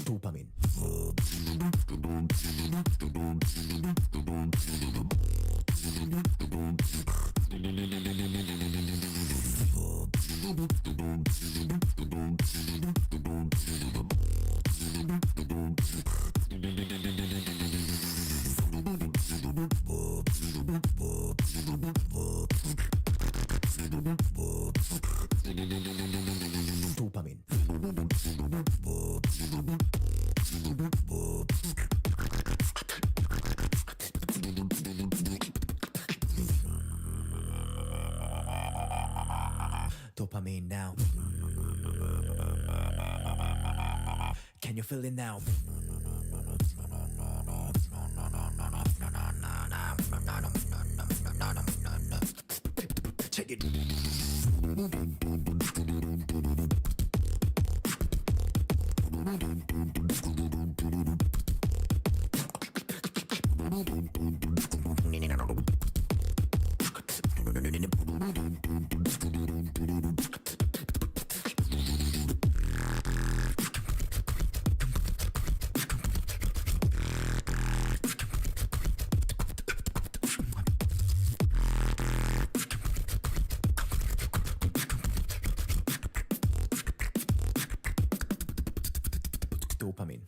Dopamine. Dopamine now. Can you feel it now? Check it. Dopamine.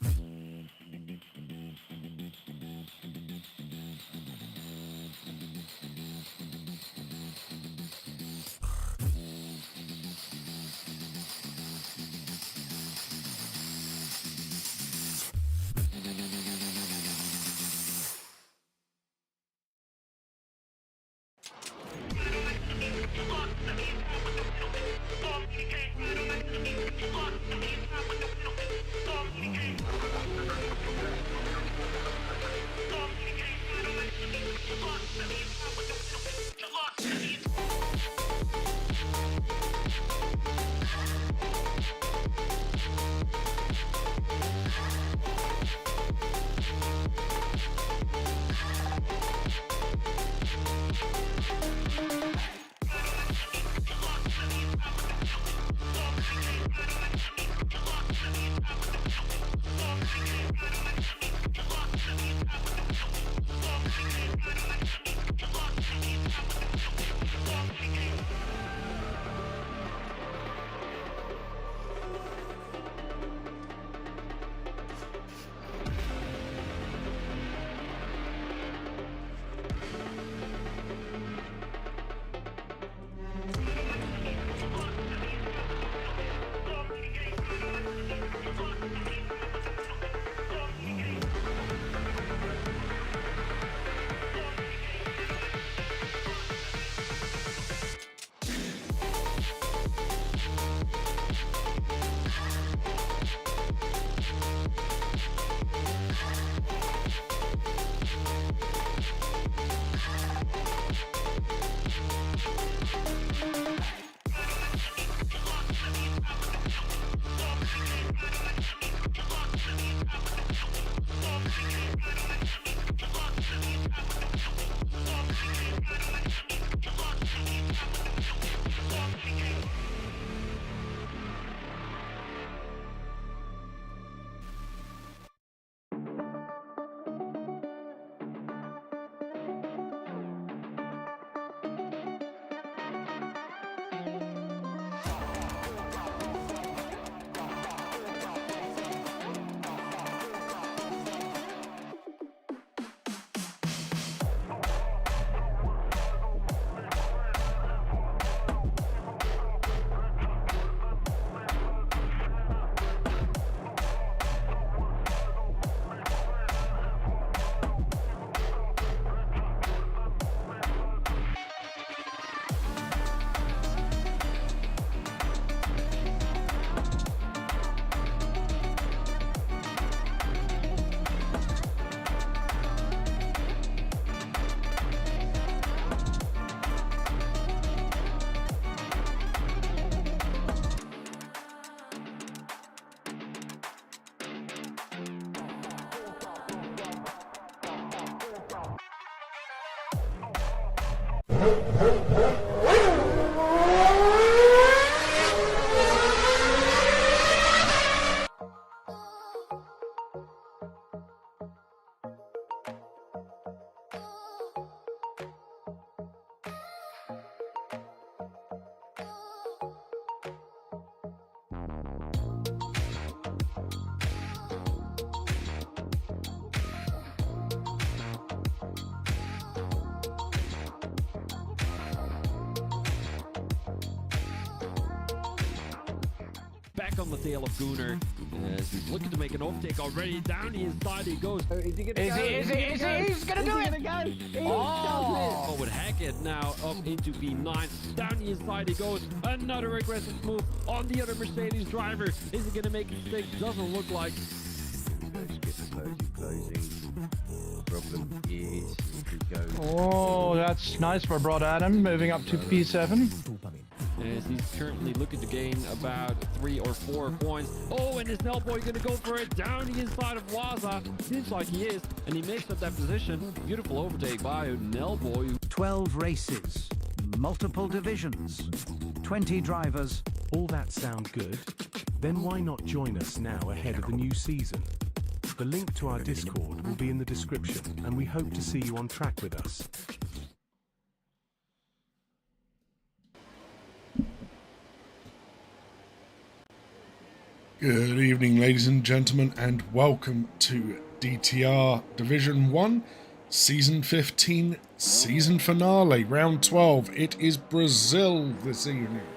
back on the tail of Gunnar. As he's looking to make an off-take already. Down the inside he goes. Is he gonna go? He's gonna do it! Oh, with Hackett now up into P9. Down the inside he goes. Another aggressive move on the other Mercedes driver. Is he gonna make a mistake? Doesn't look like. Problem is, Oh, that's nice for Broad Adam, moving up to P7. As he's currently looking to gain about 3 or 4 points. Oh, and is Nelboy going to go for it down the inside of Waza? Seems like he is, and he makes up that position. Beautiful overtake by Nelboy. 12 races, multiple divisions, 20 drivers. All that sound good? Then why not join us now ahead of the new season? The link to our Discord will be in the description, and we hope to see you on track with us. Good evening, ladies and gentlemen, and welcome to DTR Division 1, Season 15, Season Finale, Round 12. It is Brazil this evening.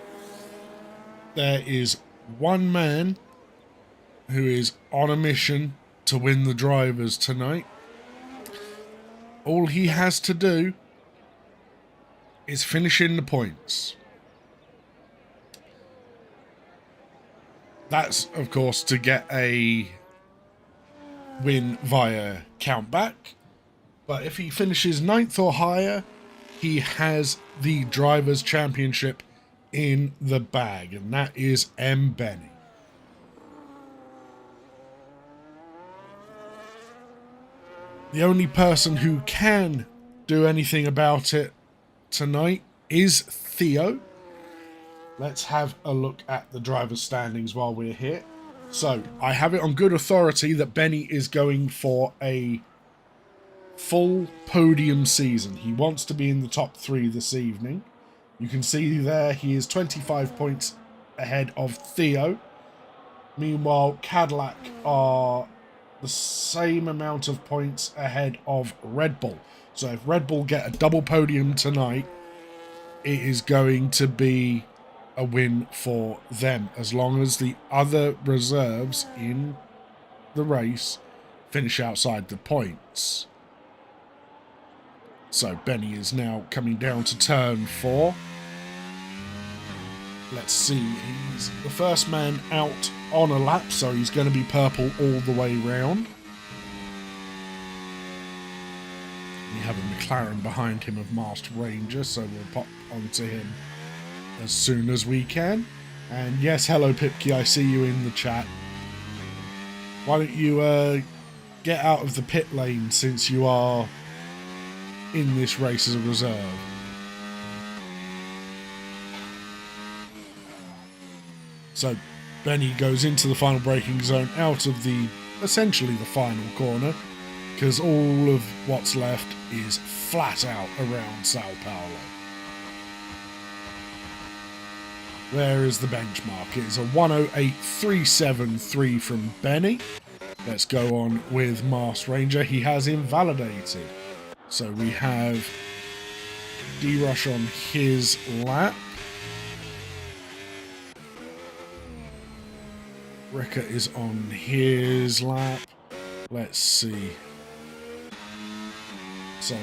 There is one man who is on a mission to win the drivers tonight. All he has to do is finish in the points. That's, of course, to get a win via countback. But if he finishes 9th or higher, he has the Drivers' Championship in the bag. And that is M. Benny. The only person who can do anything about it tonight is Theo. Let's have a look at the driver's standings while we're here. So, I have it on good authority that Benny is going for a full podium season. He wants to be in the top 3 this evening. You can see there he is 25 points ahead of Theo. Meanwhile, Cadillac are the same amount of points ahead of Red Bull. So if Red Bull get a double podium tonight, it is going to be a win for them, as long as the other reserves in the race finish outside the points. So Benny is now coming down to turn 4. Let's see, he's the first man out on a lap, so he's going to be purple all the way round. We have a McLaren behind him of Masked Ranger, so we'll pop onto him as soon as we can. And yes, hello Pipki, I see you in the chat. Why don't you get out of the pit lane, since you are in this race as a reserve. So Benny goes into the final braking zone, out of the essentially the final corner, because all of what's left is flat out around Sao Paulo. There is the benchmark. It is a 108.373 from Benny. Let's go on with Masked Ranger. He has invalidated. So we have D-Rush on his lap. Wrecker is on his lap. Let's see. So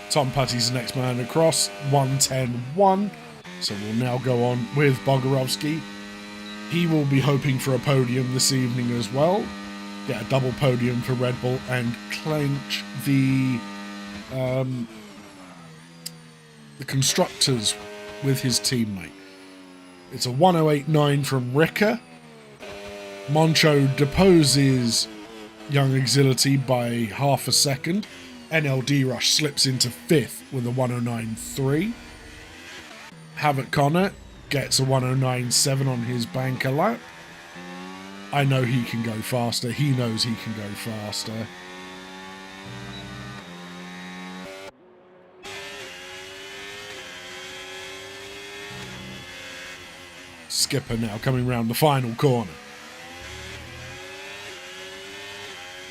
Tom Putty's the next man across, 110.1. So we'll now go on with Bogorovsky. He will be hoping for a podium this evening as well. Get a double podium for Red Bull and clinch the constructors with his teammate. It's a 108.9 from Ricker. Moncho deposes Young Exility by half a second. NLD Rush slips into 5th with a 109.3. Havoc Connor gets a 109.7 on his banker lap. I know he can go faster. He knows he can go faster. Skipper now coming round the final corner.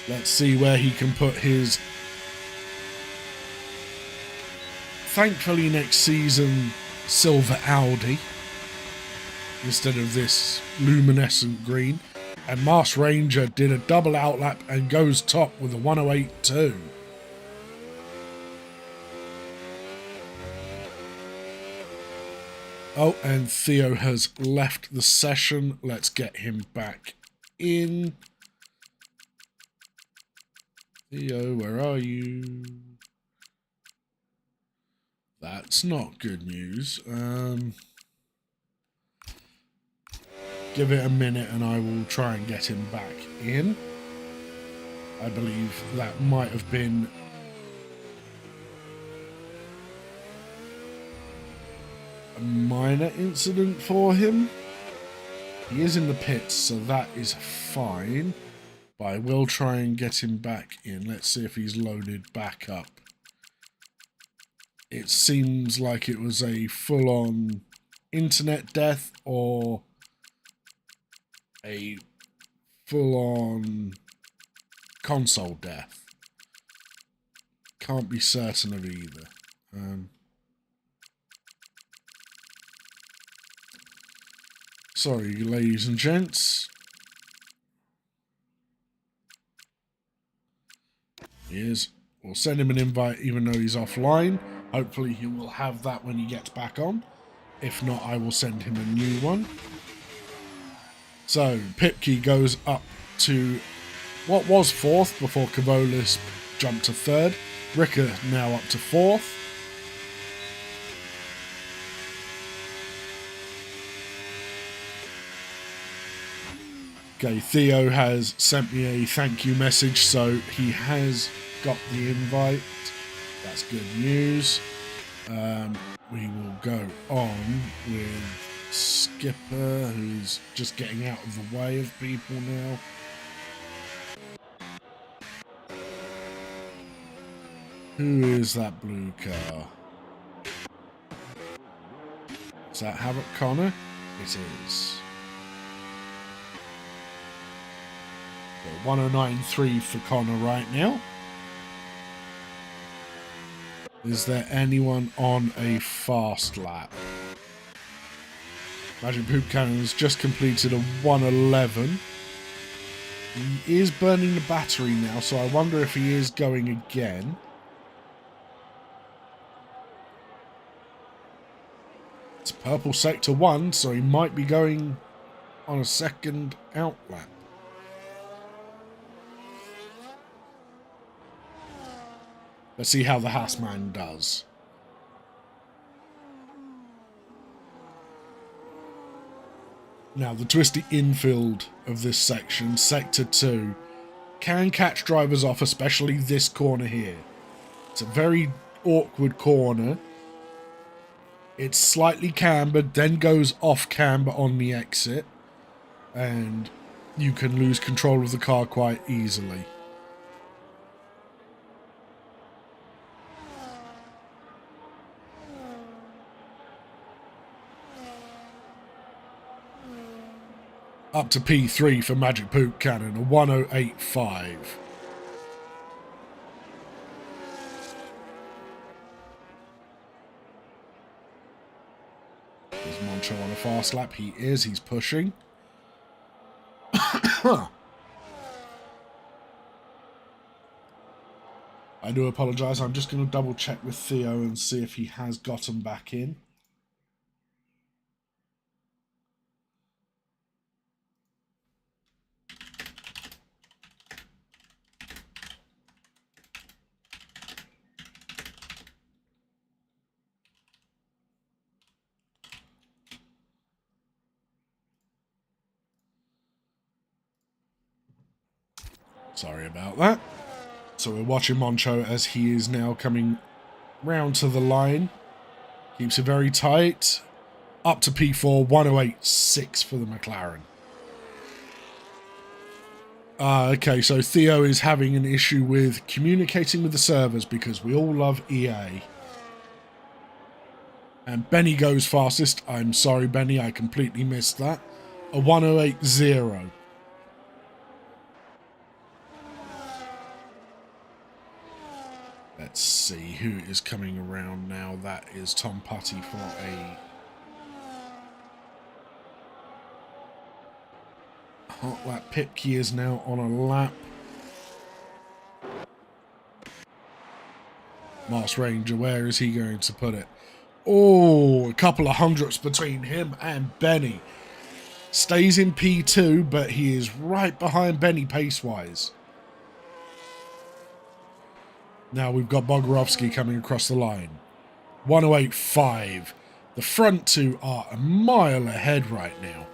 Let's see where he can put his thankfully next season, silver Audi instead of this luminescent green. And Mars Ranger did a double outlap and goes top with a 108.2. Oh, and Theo has left the session. Let's get him back in. Theo, where are you? That's not good news. Give it a minute and I will try and get him back in. I believe that might have been a minor incident for him. He is in the pits, so that is fine. But I will try and get him back in. Let's see if he's loaded back up. It seems like it was a full-on internet death or a full-on console death. Can't be certain of either. Sorry, ladies and gents. He is. We'll send him an invite even though he's offline. Hopefully he will have that when he gets back on. If not, I will send him a new one. So, Pipkey goes up to what was 4th before Cavolis jumped to 3rd. Ricker now up to 4th. Okay, Theo has sent me a thank you message, so he has got the invite. That's good news. We will go on with Skipper, who's just getting out of the way of people now. Who is that blue car? Is that Havoc Connor? It is. 109.3 for Connor right now. Is there anyone on a fast lap? Magic Poop Cannon has just completed a 111. He is burning the battery now, so I wonder if he is going again. It's purple sector 1, so he might be going on a second outlap. Let's see how the Hassman does. Now, the twisty infield of this section, Sector 2, can catch drivers off, especially this corner here. It's a very awkward corner. It's slightly cambered, then goes off camber on the exit. And you can lose control of the car quite easily. Up to P3 for Magic Poop Cannon, a 108.5. Is Moncho on a fast lap? He is. He's pushing. I do apologise. I'm just going to double check with Theo and see if he has gotten back in. Sorry about that. So we're watching Moncho as he is now coming round to the line. Keeps it very tight. Up to P4, 108.6 for the McLaren. Okay, so Theo is having an issue with communicating with the servers because we all love EA. And Benny goes fastest. I'm sorry, Benny, I completely missed that. A 108.0. Let's see who is coming around now. That is Tom Putty for a hot lap. Pipke is now on a lap. Mars Ranger, where is he going to put it? Oh, a couple of hundredths between him and Benny. Stays in P2, but he is right behind Benny pace-wise. Now we've got Bogorovsky coming across the line. 108.5. The front two are a mile ahead right now.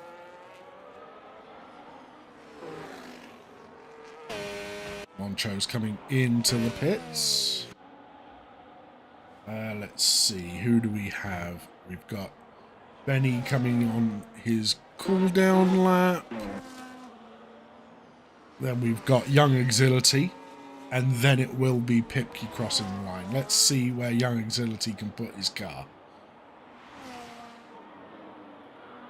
Moncho's coming into the pits. Let's see, who do we have? We've got Benny coming on his cooldown lap. Then we've got Young Exility. And then it will be Pipke crossing the line. Let's see where Young Exility can put his car.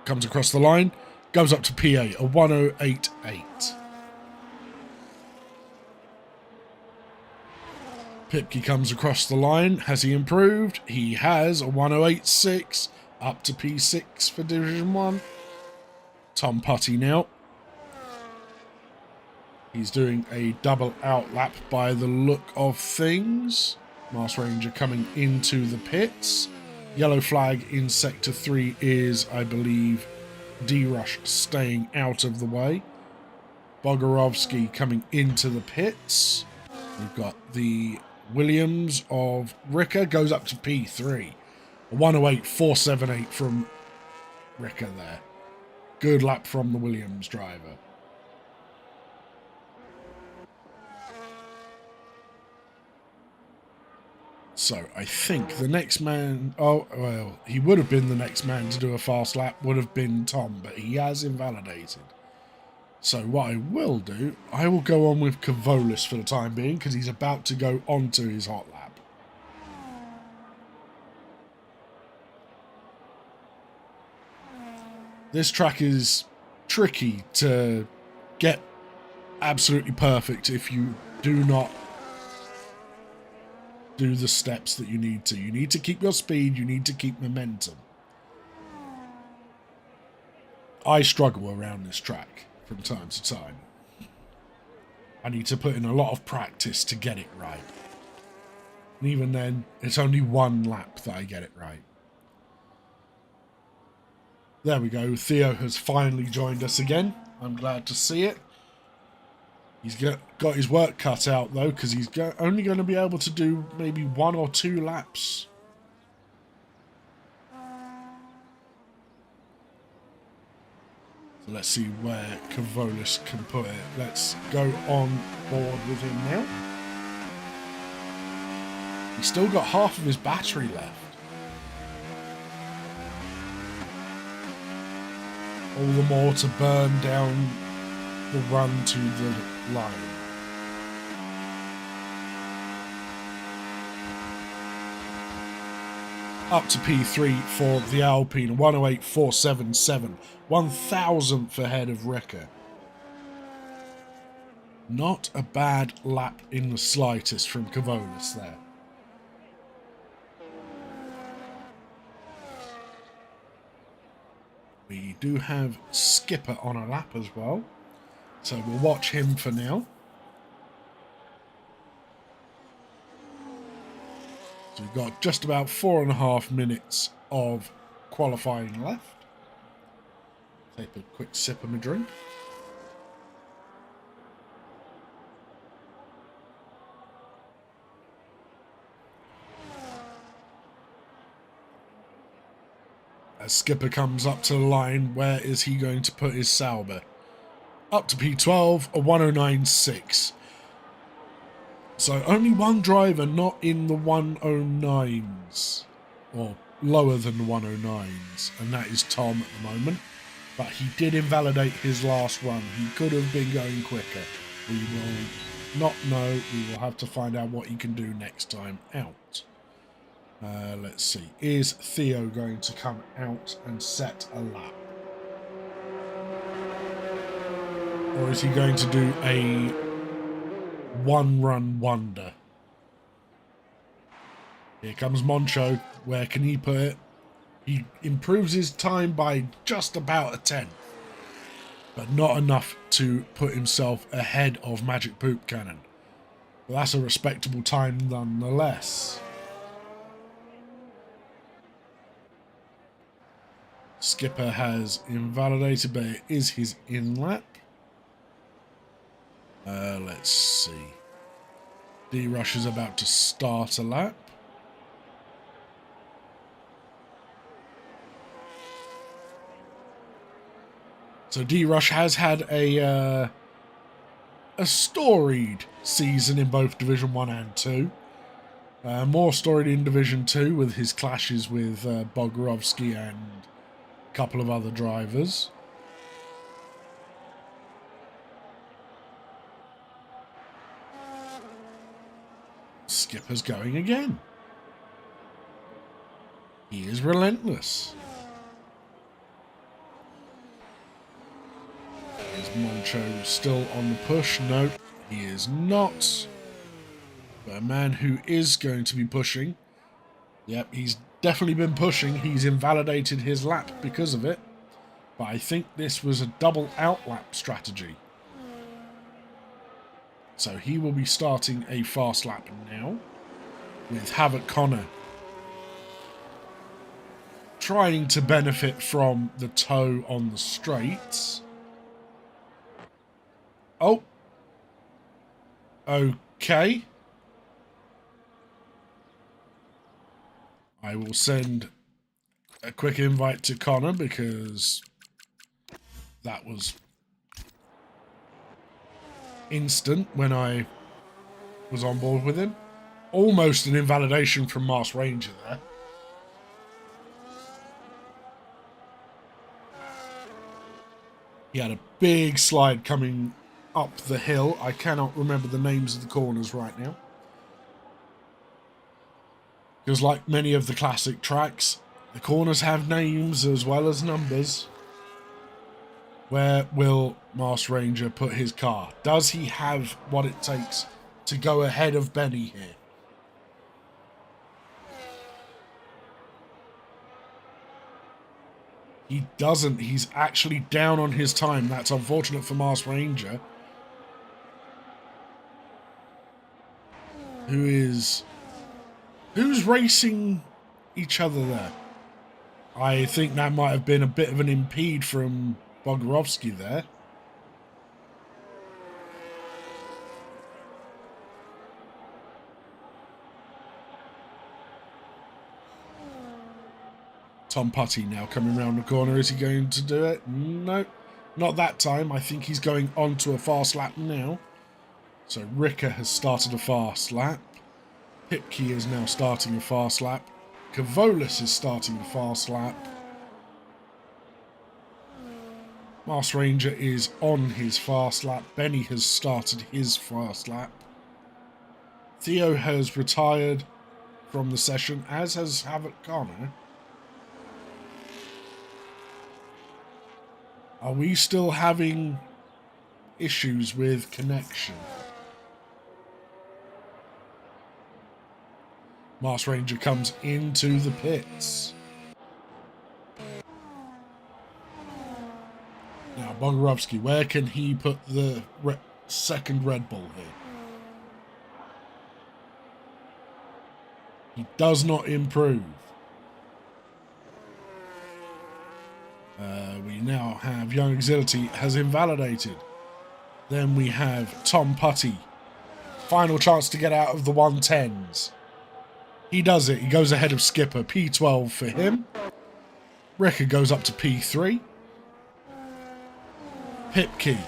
Comes across the line. Goes up to P8, a 108.8. Pipke comes across the line. Has he improved? He has, a 108.6. Up to P6 for Division 1. Tom Putty now. He's doing a double out lap by the look of things. Mars Ranger coming into the pits. Yellow flag in Sector 3 is, I believe, D-Rush staying out of the way. Bogorovsky coming into the pits. We've got the Williams of Ricker, goes up to P3. A 108.478 from Ricker there. Good lap from the Williams driver. So I think the next man, oh, well, he would have been the next man to do a fast lap, would have been Tom, but he has invalidated. So what I will do, I will go on with Kavolis for the time being, because he's about to go onto his hot lap. This track is tricky to get absolutely perfect if you do not do the steps that you need to. You need to keep your speed, you need to keep momentum. I struggle around this track from time to time. I need to put in a lot of practice to get it right. And even then, it's only one lap that I get it right. There we go. Theo has finally joined us again. I'm glad to see it. He's got his work cut out, though, because he's only going to be able to do maybe 1 or 2 laps. So let's see where Kavolis can put it. Let's go on board with him now. He's still got half of his battery left. All the more to burn down the run to the line. Up to P3 for the Alpine, 108.477, 1,000th ahead of Ricker. Not a bad lap in the slightest from Kavolis there. We do have Skipper on a lap as well, so we'll watch him for now. So we've got just about 4.5 minutes of qualifying left. Take a quick sip of my drink. As Skipper comes up to the line, where is he going to put his Sauber? Up to P12, a 109.6. So only one driver not in the 109s, or lower than the 109s, and that is Tom at the moment. But he did invalidate his last run. He could have been going quicker. We will not know. We will have to find out what he can do next time out. Let's see. Is Theo going to come out and set a lap? Or is he going to do a one-run wonder? Here comes Moncho. Where can he put it? He improves his time by just about a 10th. But not enough to put himself ahead of Magic Poop Cannon. But that's a respectable time nonetheless. Skipper has invalidated, but it is his in-lap. Let's see. D-Rush is about to start a lap. So D-Rush has had a storied season in both Division 1 and 2. More storied in Division 2 with his clashes with Bogorovsky and a couple of other drivers. Skipper's going again. He is relentless. Is Moncho still on the push? No, he is not. But a man who is going to be pushing. Yep, he's definitely been pushing. He's invalidated his lap because of it. But I think this was a double out lap strategy. So he will be starting a fast lap now with Havoc Connor trying to benefit from the tow on the straights. Oh. Okay. I will send a quick invite to Connor because that was instant when I was on board with him. Almost an invalidation from Mars Ranger there. He had a big slide coming up the hill. I cannot remember the names of the corners right now. Because like many of the classic tracks, the corners have names as well as numbers. Where will Mars Ranger put his car? Does he have what it takes to go ahead of Benny here? He doesn't. He's actually down on his time. That's unfortunate for Mars Ranger. Who's racing each other there? I think that might have been a bit of an impede from Bogorovsky there. Tom Putty now coming around the corner. Is he going to do it? No, not that time. I think he's going on to a fast lap now. So Ricker has started a fast lap. Pipke is now starting a fast lap. Kavolis is starting a fast lap. Mars Ranger is on his fast lap. Benny has started his fast lap. Theo has retired from the session, as has Havoc Connor. Are we still having issues with connection? Mars Ranger comes into the pits. Now, Bogorovsky, where can he put the second Red Bull here? He does not improve. We now have Young Exility has invalidated. Then we have Tom Putty. Final chance to get out of the 110s. He does it. He goes ahead of Skipper. P12 for him. Ricker goes up to P3. Pipke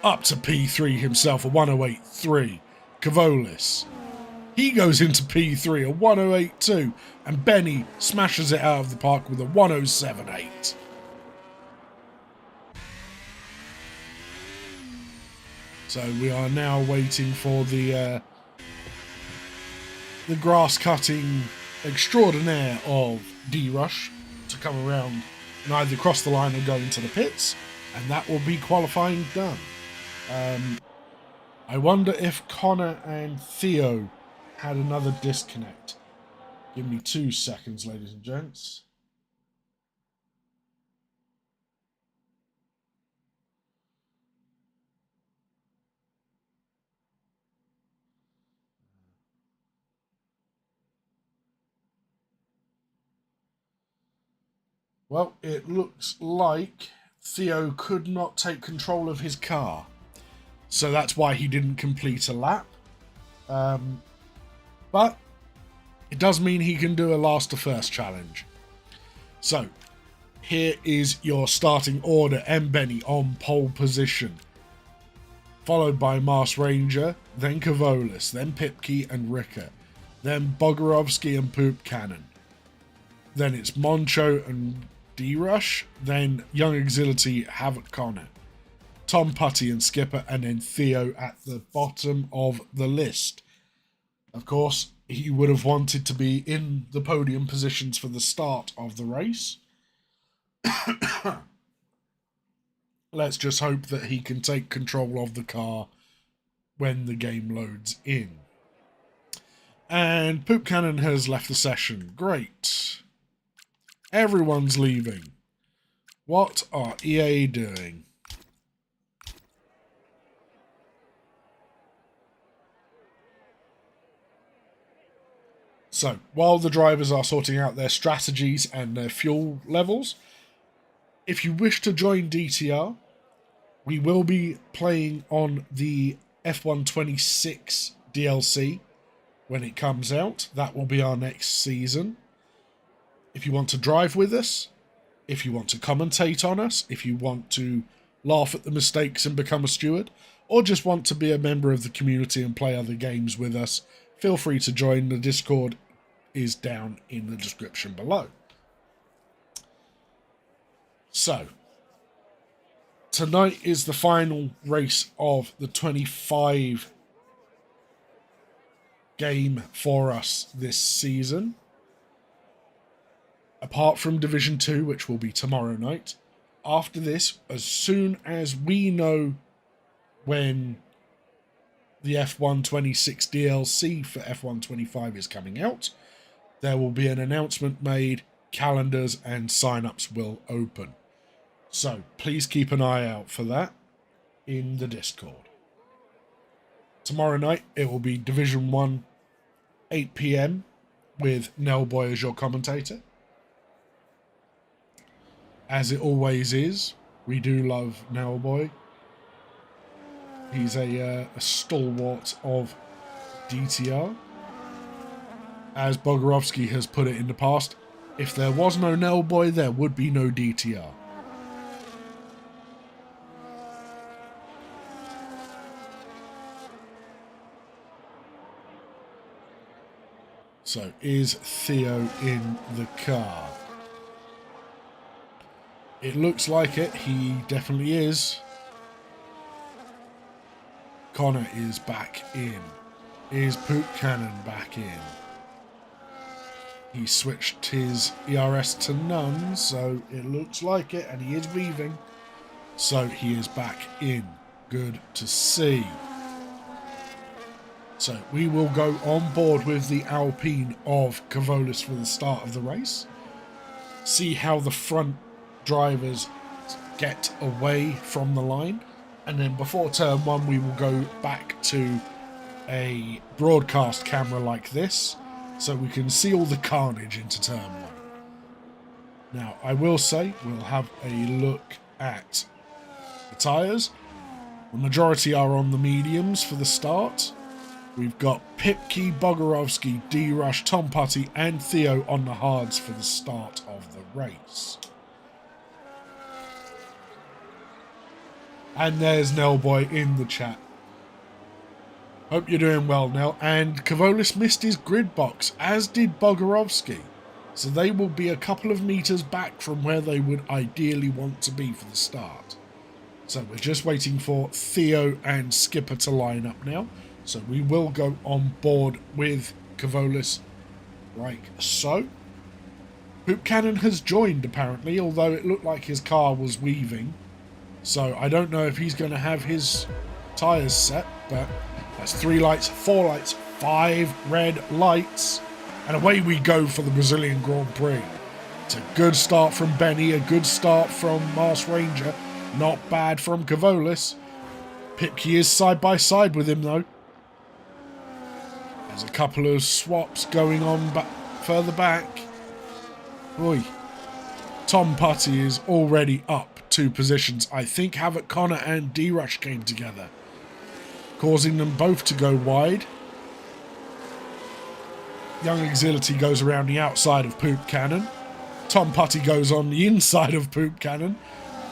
up to P3 himself, a 108.3. Kavolis. He goes into P3, a 108.2. And Benny smashes it out of the park with a 107.8. So we are now waiting for the grass cutting extraordinaire of D-Rush to come around and either cross the line or go into the pits, and that will be qualifying done. I wonder if Connor and Theo had another disconnect. Give me 2 seconds, ladies and gents. Well, it looks like Theo could not take control of his car. So that's why he didn't complete a lap. But it does mean he can do a last to first challenge. So here is your starting order. M. Benny on pole position, followed by Mars Ranger, then Kavolis, then Pipke and Ricker, then Bogorovsky and Poop Cannon. Then it's Moncho and D-Rush, then Young Exility, Havoc Connor, Tom Putty and Skipper, and then Theo at the bottom of the list. Of course, he would have wanted to be in the podium positions for the start of the race. Let's just hope that he can take control of the car when the game loads in. And Poop Cannon has left the session. Great. Everyone's leaving. What are EA doing? So, while the drivers are sorting out their strategies and their fuel levels, if you wish to join DTR, we will be playing on the F126 DLC when it comes out. That will be our next season. If you want to drive with us, if you want to commentate on us, if you want to laugh at the mistakes and become a steward, or just want to be a member of the community and play other games with us, feel free to join. The Discord is down in the description below. So, tonight is the final race of the 25 game for us this season. Apart from Division 2, which will be tomorrow night. After this, as soon as we know when the F126 DLC for F125 is coming out, there will be an announcement made, calendars and sign-ups will open. So please keep an eye out for that in the Discord. Tomorrow night, it will be Division 1, 8 PM, with Nellboy as your commentator. As it always is, we do love Nellboy. He's a stalwart of DTR. As Bogorovsky has put it in the past, if there was no Nellboy, there would be no DTR. So, is Theo in the car? It looks like it. He definitely is. Connor is back in. Is Poop Cannon back in? He switched his ERS to none, so it looks like it, and he is weaving. So he is back in. Good to see. So we will go on board with the Alpine of Kavolis for the start of the race. See how the front drivers get away from the line, and then before turn 1 we will go back to a broadcast camera like this so we can see all the carnage into turn 1. Now I will say we'll have a look at the tyres. The majority are on the mediums for the start. We've got Pipke, Bogorovsky, D-Rush, Tom Putty and Theo on the hards for the start of the race. And there's Nellboy in the chat. Hope you're doing well, Nell. And Kavolis missed his grid box, as did Bogorovsky. So they will be a couple of meters back from where they would ideally want to be for the start. So we're just waiting for Theo and Skipper to line up now. So we will go on board with Kavolis like so. Poop Cannon has joined apparently, although it looked like his car was weaving. So I don't know if he's going to have his tyres set, but that's 3 lights, 4 lights, 5 red lights. And away we go for the Brazilian Grand Prix. It's a good start from Benny, a good start from Mars Ranger. Not bad from Kavolis. Pipke is side by side with him though. There's a couple of swaps going on further back. Oi. Tom Putty is already up 2 positions. I think Havoc Connor and D-Rush came together, causing them both to go wide. Young Exility goes around the outside of Poop Cannon. Tom Putty goes on the inside of Poop Cannon.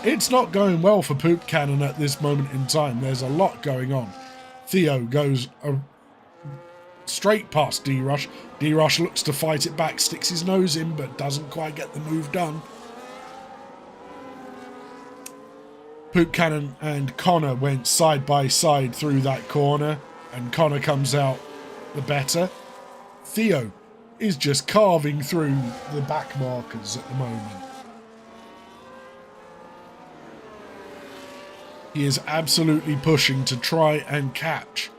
It's not going well for Poop Cannon at this moment in time. There's a lot going on. Theo goes straight past D-Rush. D-Rush looks to fight it back, sticks his nose in, but doesn't quite get the move done. Poop Cannon and Connor went side by side through that corner, and Connor comes out the better. Theo is just carving through the back markers at the moment. He is absolutely pushing to try and catch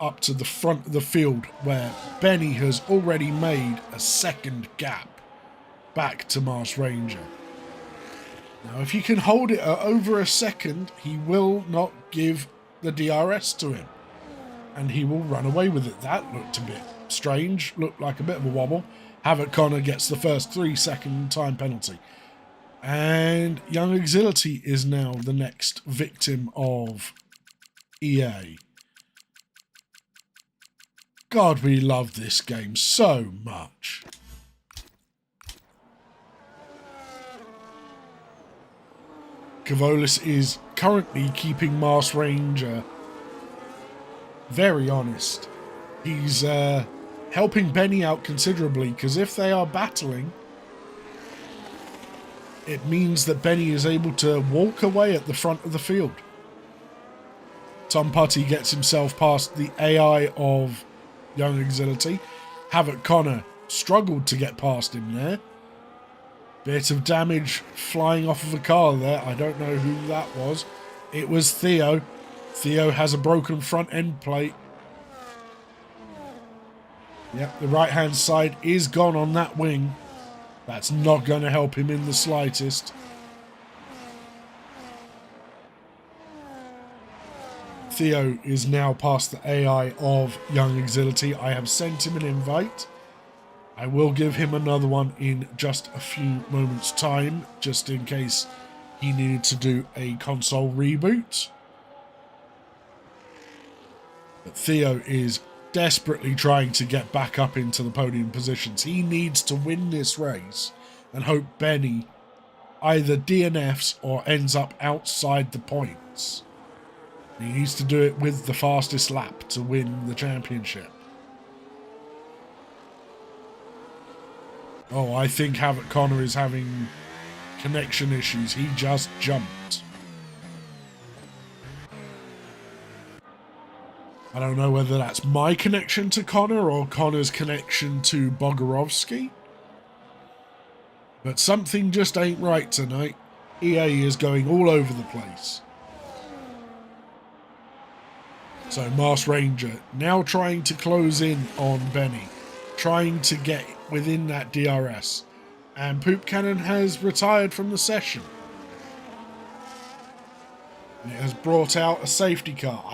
up to the front of the field, where Benny has already made a second gap back to Mars Ranger. Now, if you can hold it at over a second, he will not give the DRS to him, and he will run away with it. That looked a bit strange, looked like a bit of a wobble. Havoc Connor gets the first 3-second time penalty. And Young Exility is now the next victim of EA. God, we love this game so much. Kavolis is currently keeping Mars Ranger very honest. He's helping Benny out considerably, because if they are battling, it means that Benny is able to walk away at the front of the field. Tom Putty gets himself past the AI of Young Exility. Havoc Connor struggled to get past him there. Bit of damage flying off of a car there. I don't know who that was. It was Theo. Theo has a broken front end plate. Yep, the right hand side is gone on that wing. That's not going to help him in the slightest. Theo is now past the AI of Young Exility. I have sent him an invite. I will give him another one in just a few moments' time, just in case he needed to do a console reboot. But Theo is desperately trying to get back up into the podium positions. He needs to win this race and hope Benny either DNFs or ends up outside the points. He needs to do it with the fastest lap to win the championship. Oh, I think Havoc Connor is having connection issues. He just jumped. I don't know whether that's my connection to Connor or Connor's connection to Bogorovsky. But something just ain't right tonight. EA is going all over the place. So Mars Ranger now trying to close in on Benny, trying to get within that DRS, and Poop Cannon has retired from the session. And it has brought out a safety car.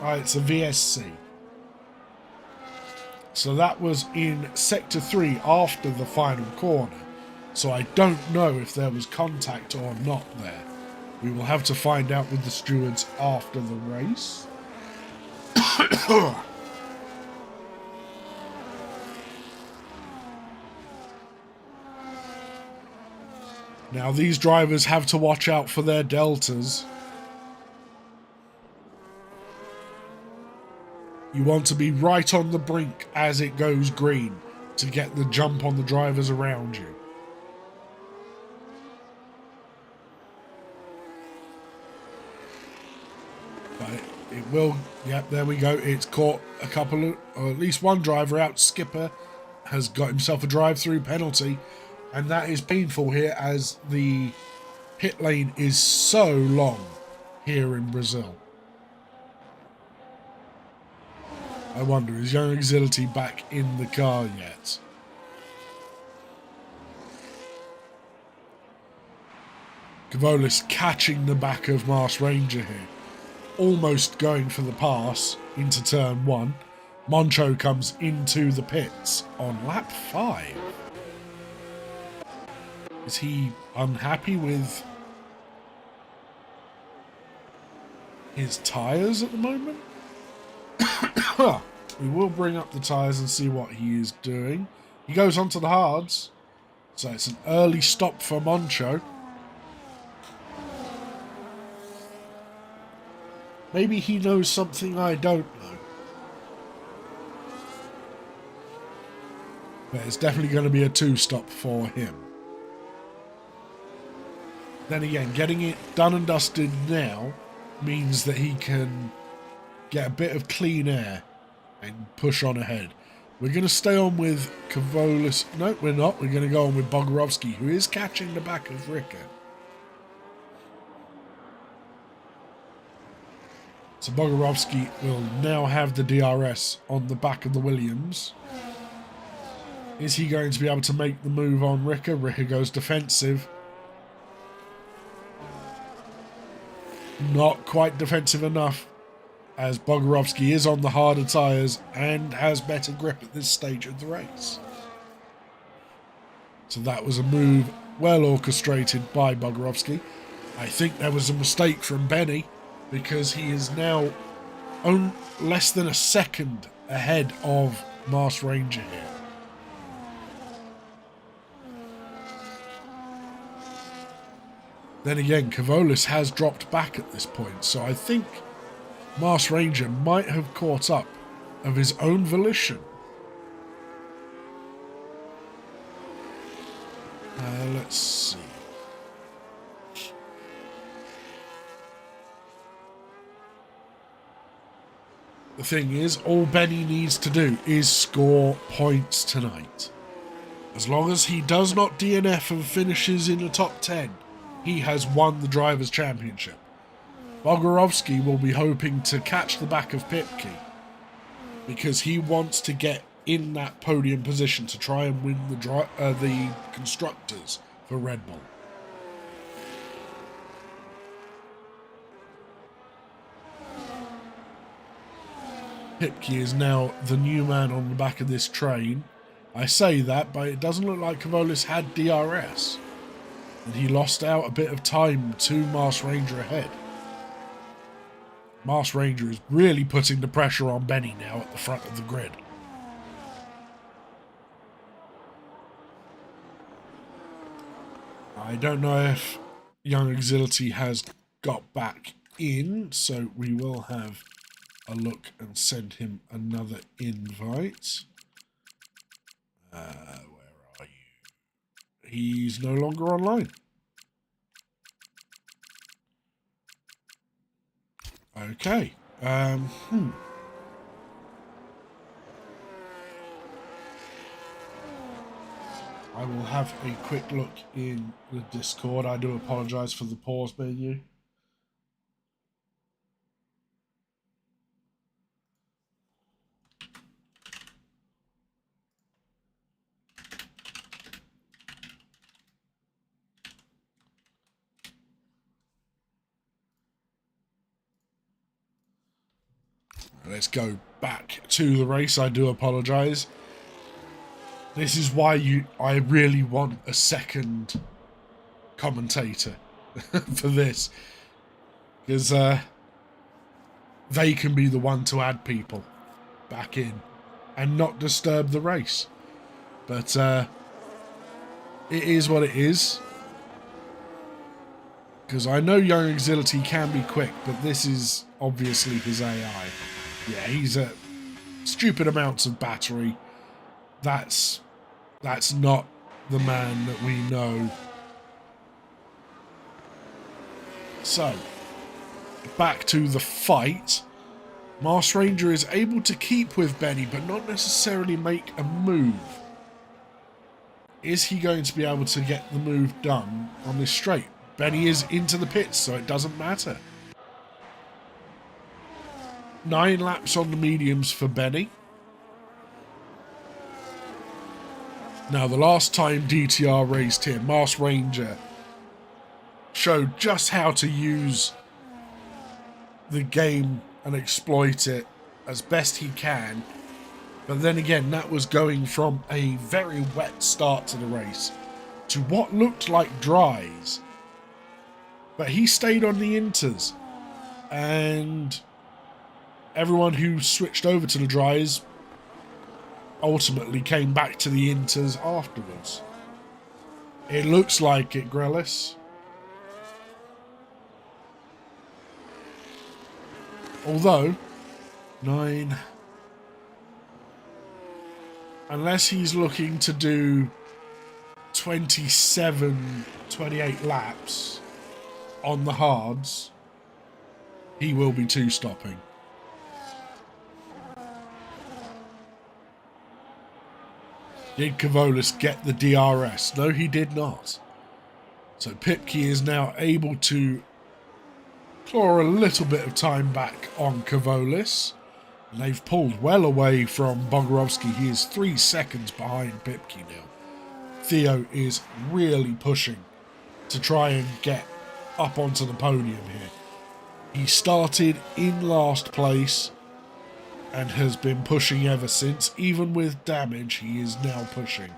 It's a VSC. So that was in Sector 3 after the final corner. So I don't know if there was contact or not there. We will have to find out with the stewards after the race. Now these drivers have to watch out for their deltas. You want to be right on the brink as it goes green to get the jump on the drivers around you. But it will, yep, there we go. It's caught a couple of, or at least one driver out. Skipper has got himself a drive-through penalty, and that is painful here as the pit lane is so long here in Brazil. I wonder, is Young Auxility back in the car yet? Cavolis catching the back of Mars Ranger here. Almost going for the pass into turn 1. Moncho comes into the pits on lap 5. Is he unhappy with his tyres at the moment? We will bring up the tyres and see what he is doing. He goes onto the hards. So it's an early stop for Moncho. Maybe he knows something I don't know. But it's definitely going to be a 2-stop for him. Then again, getting it done and dusted now means that he can get a bit of clean air and push on ahead. We're going to stay on with Cavolis. No, we're not. We're going to go on with Bogorovsky, who is catching the back of Ricker. So Bogorovsky will now have the DRS on the back of the Williams. Is he going to be able to make the move on Ricker? Ricker goes defensive. Not quite defensive enough, as Bogorovsky is on the harder tyres and has better grip at this stage of the race. So that was a move well orchestrated by Bogorovsky. I think there was a mistake from Benny, because he is now less than a second ahead of Mars Ranger here. Then again, Cavolis has dropped back at this point, so I think Mars Ranger might have caught up of his own volition. Let's see. The thing is, all Benny needs to do is score points tonight. As long as he does not DNF and finishes in the top 10, he has won the Drivers' Championship. Bogorovsky will be hoping to catch the back of Pipke, because he wants to get in that podium position to try and win the Constructors for Red Bull. Pipke is now the new man on the back of this train. I say that, but it doesn't look like Cavolis had DRS. And he lost out a bit of time to Mars Ranger ahead. Mars Ranger is really putting the pressure on Benny now at the front of the grid. I don't know if Young Auxility has got back in, so we will have a look and send him another invite. Where are you? He's no longer online. Okay. I will have a quick look in the Discord. I do apologise for the pause menu. Let's go back to the race. I do apologise. This is why I really want a second commentator for this. Because they can be the one to add people back in and not disturb the race. But it is what it is. Because I know Young Auxility can be quick, but this is obviously his AI. Yeah, he's at stupid amounts of battery. That's not the man that we know. So, back to the fight. Mars Ranger is able to keep with Benny, but not necessarily make a move. Is he going to be able to get the move done on this straight? Benny is into the pits, so it doesn't matter. 9 laps on the mediums for Benny. Now, the last time DTR raced here, Mars Ranger showed just how to use the game and exploit it as best he can. But then again, that was going from a very wet start to the race to what looked like dries. But he stayed on the inters, and everyone who switched over to the dries ultimately came back to the inters afterwards. It looks like it, Grelis. Although, 9... Unless he's looking to do 27, 28 laps on the hards, he will be two-stopping. Did Kavolis get the DRS? No, he did not. So Pipke is now able to claw a little bit of time back on Kavolis. And they've pulled well away from Bogorovsky. He is 3 seconds behind Pipke now. Theo is really pushing to try and get up onto the podium here. He started in last place and has been pushing ever since. Even with damage, he is now pushing.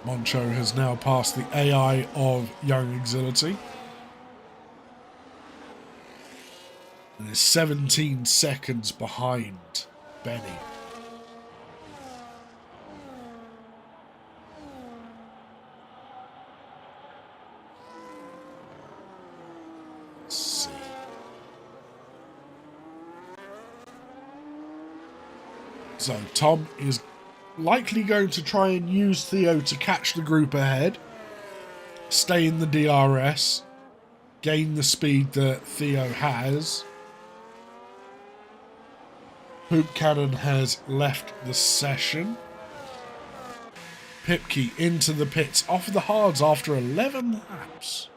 Moncho has now passed the AI of Young Exility. And is 17 seconds behind Benny. Let's see. So Tom is likely going to try and use Theo to catch the group ahead, stay in the DRS, gain the speed that Theo has. Poop Cannon has left the session. Pipke into the pits off the hards after 11 laps.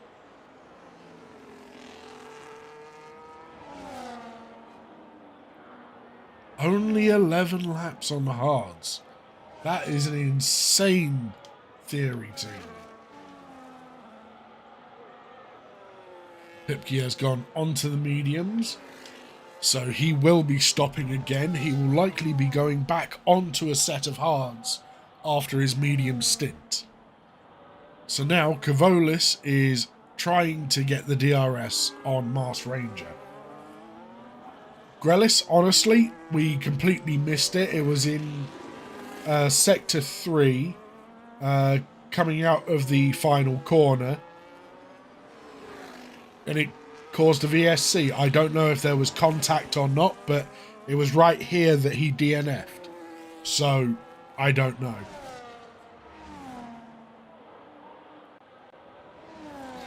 Only 11 laps on the hards. That is an insane theory team. Pipke has gone onto the mediums, so he will be stopping again. He will likely be going back onto a set of hards after his medium stint. So now Kavolis is trying to get the DRS on Mars Ranger. Grelis, honestly, we completely missed it. It was in Sector 3, coming out of the final corner, and it caused a VSC. I don't know if there was contact or not, but it was right here that he DNF'd. So, I don't know.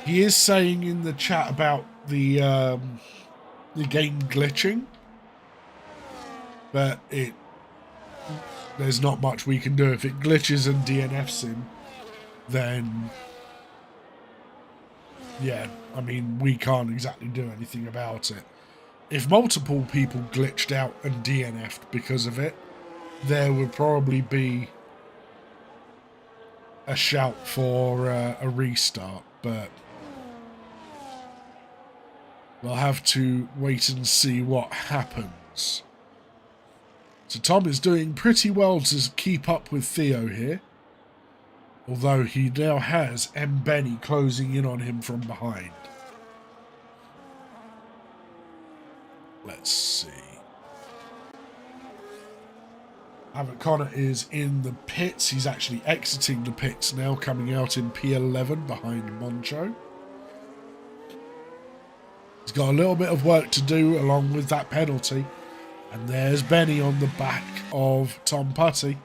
He is saying in the chat about the game glitching, but there's not much we can do. If it glitches and DNFs him, then yeah, I mean, we can't exactly do anything about it. If multiple people glitched out and DNF'd because of it, there would probably be a shout for a restart, but we'll have to wait and see what happens. So Tom is doing pretty well to keep up with Theo here, although he now has M. Benny closing in on him from behind. Let's see. Havoc Connor is in the pits. He's actually exiting the pits now, coming out in P11 behind Moncho. He's got a little bit of work to do along with that penalty. And there's Benny on the back of Tom Putty.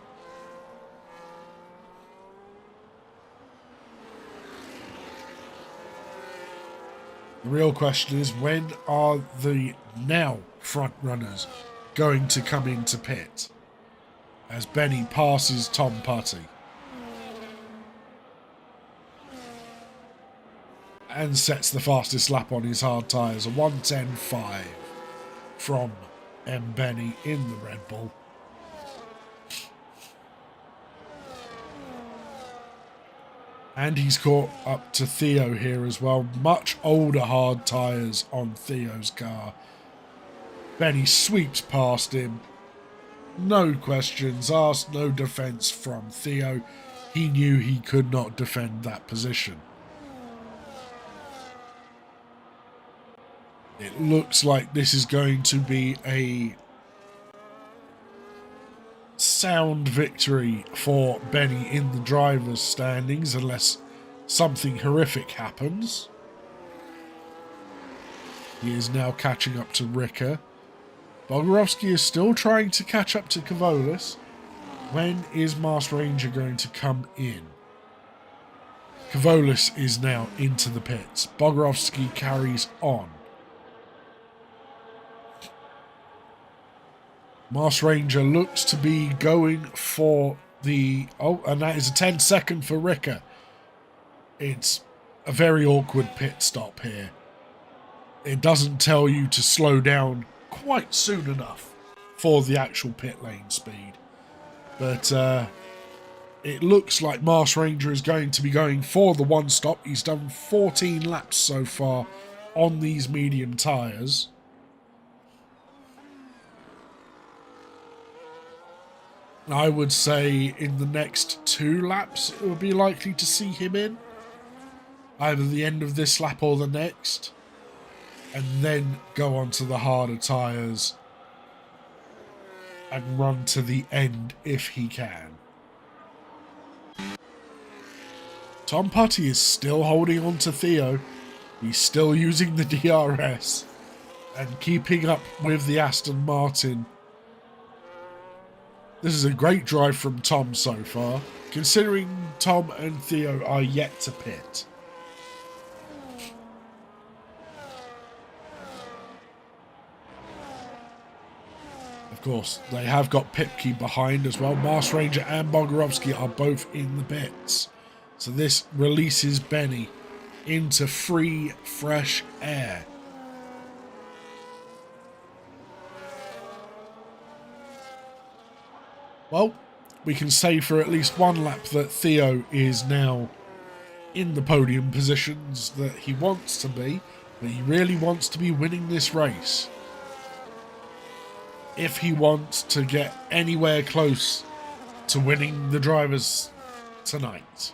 The real question is, when are the now front runners going to come into pit? As Benny passes Tom Putty. and sets the fastest lap on his hard tyres. A 1:10.5 from M. Benny in the Red Bull. And he's caught up to Theo here as well. Much older hard tyres on Theo's car. Benny sweeps past him. No questions asked, no defence from Theo. He knew he could not defend that position. It looks like this is going to be a sound victory for Benny in the driver's standings, unless something horrific happens. He is now catching up to Ricker. Bogarowski is still trying to catch up to Kavolis. When is Mars Ranger going to come in? Kavolis is now into the pits. Bogarowski carries on. Mars Ranger looks to be going for the... Oh, and that is a 10-second for Ricker. It's a very awkward pit stop here. It doesn't tell you to slow down quite soon enough for the actual pit lane speed. But it looks like Mars Ranger is going to be going for the one stop. He's done 14 laps so far on these medium tyres. I would say in the next 2 laps it would be likely to see him in. Either the end of this lap or the next. And then go on to the harder tyres and run to the end if he can. Tom Putty is still holding on to Theo. He's still using the DRS and keeping up with the Aston Martin. This is a great drive from Tom so far, considering Tom and Theo are yet to pit. Of course, they have got Pipke behind as well. Mars Ranger and Bogarowski are both in the pits. So this releases Benny into free, fresh air. Well, we can say for at least one lap that Theo is now in the podium positions that he wants to be, but he really wants to be winning this race. If he wants to get anywhere close to winning the drivers tonight.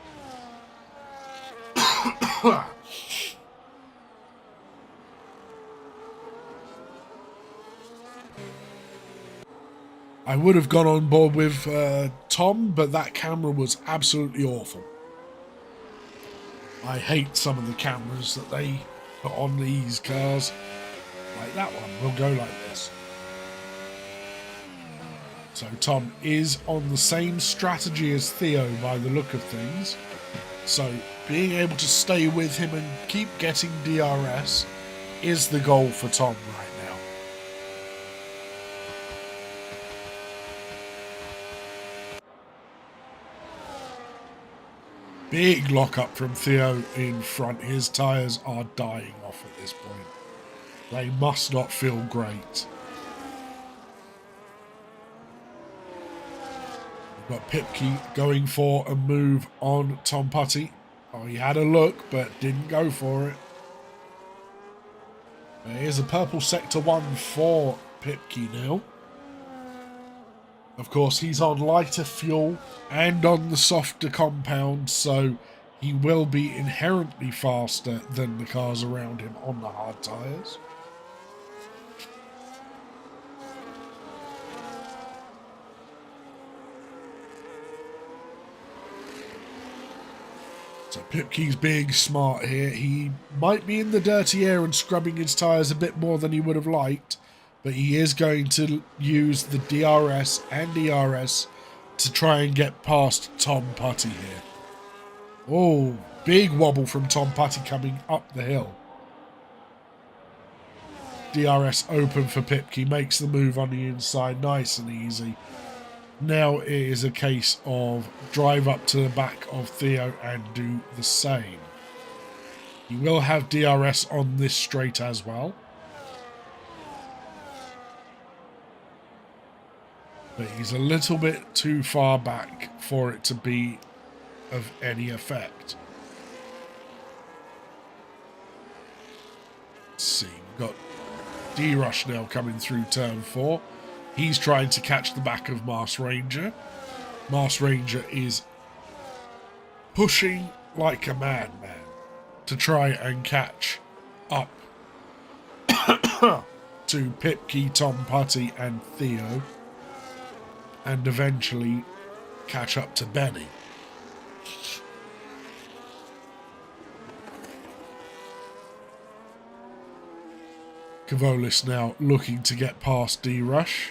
I would have gone on board with Tom, but that camera was absolutely awful. I hate some of the cameras that they put on these cars. Like that one, we'll go like this. So Tom is on the same strategy as Theo by the look of things. So being able to stay with him and keep getting DRS is the goal for Tom right now. Big lock-up from Theo in front. His tyres are dying off at this point. They must not feel great. We've got Pipke going for a move on Tom Putty. Oh, he had a look, but didn't go for it. Here's a purple sector 1 for Pipke now. Of course, he's on lighter fuel and on the softer compound, so he will be inherently faster than the cars around him on the hard tyres. So Pipke's being smart here. He might be in the dirty air and scrubbing his tyres a bit more than he would have liked, but he is going to use the DRS and ERS to try and get past Tom Putty here. Oh, big wobble from Tom Putty coming up the hill. DRS open for Pipke, makes the move on the inside nice and easy. Now it is a case of drive up to the back of Theo and do the same. He will have DRS on this straight as well. But he's a little bit too far back for it to be of any effect. Let's see, we've got D-Rush now coming through turn 4. He's trying to catch the back of Mars Ranger. Mars Ranger is pushing like a madman to try and catch up to Pipkey, Tom Putty and Theo, and eventually catch up to Benny. Cavolis now looking to get past D-Rush.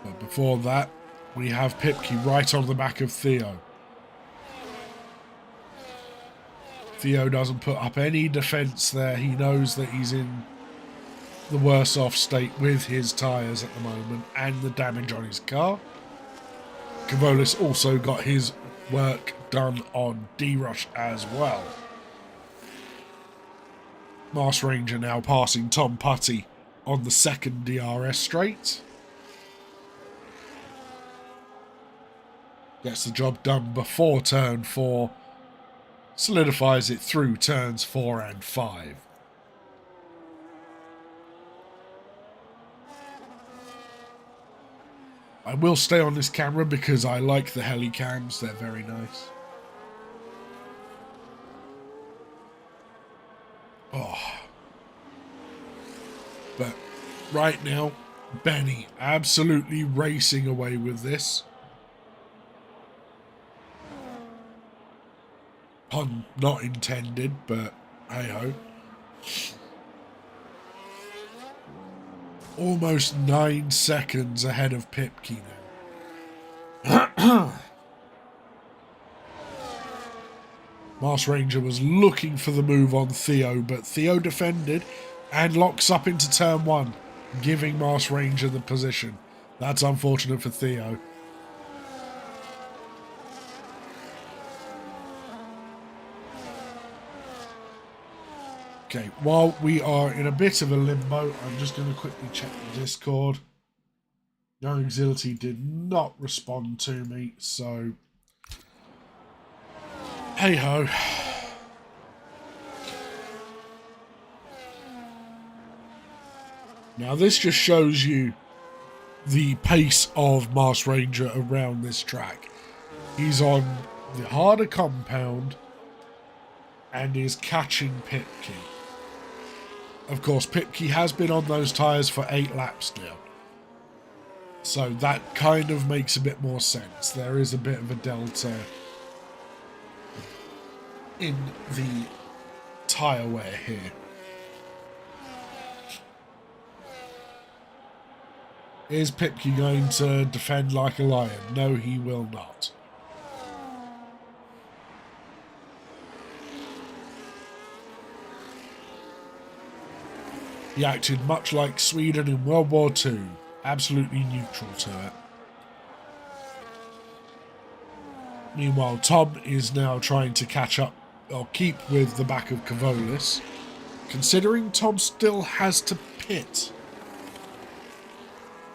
But before that, we have Pipkey right on the back of Theo. Theo doesn't put up any defence there. He knows that he's in the worse off state with his tyres at the moment and the damage on his car. Cavolis also got his work done on D-Rush as well. Mars Ranger now passing Tom Putty on the second DRS straight. Gets the job done before turn 4. Solidifies it through turns 4 and 5. I will stay on this camera because I like the heli cams. They're very nice. Oh. But right now, Benny absolutely racing away with this. Pun not intended, but hey-ho. Almost 9 seconds ahead of Pipkey now. Mars Ranger was looking for the move on Theo, but Theo defended and locks up into turn 1, giving Mars Ranger the position. That's unfortunate for Theo. Okay, while we are in a bit of a limbo, I'm just going to quickly check the Discord. Young Exility did not respond to me, so hey ho. Now this just shows you the pace of Mars Ranger around this track. He's on the harder compound and is catching Pipkey. Of course, Pipkey has been on those tyres for 8 laps now. So that kind of makes a bit more sense. There is a bit of a delta in the tyre wear here. Is Pipkey going to defend like a lion? No, he will not. He acted much like Sweden in World War II, absolutely neutral to it. Meanwhile, Tom is now trying to catch up or keep with the back of Cavolis, considering Tom still has to pit.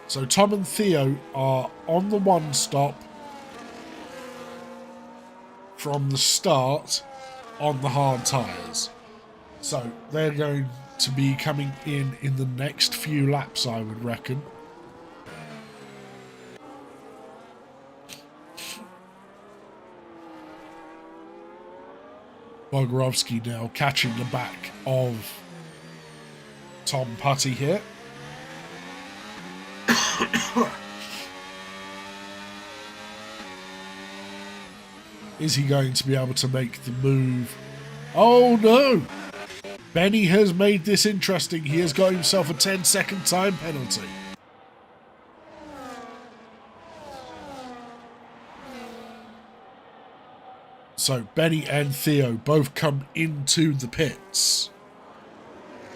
So Tom and Theo are on the one stop from the start on the hard tyres. So they're going to be coming in the next few laps, I would reckon. Bogorovsky now catching the back of Tom Putty here. Is he going to be able to make the move? Oh no! Benny has made this interesting. He has got himself a 10-second time penalty. So Benny and Theo both come into the pits.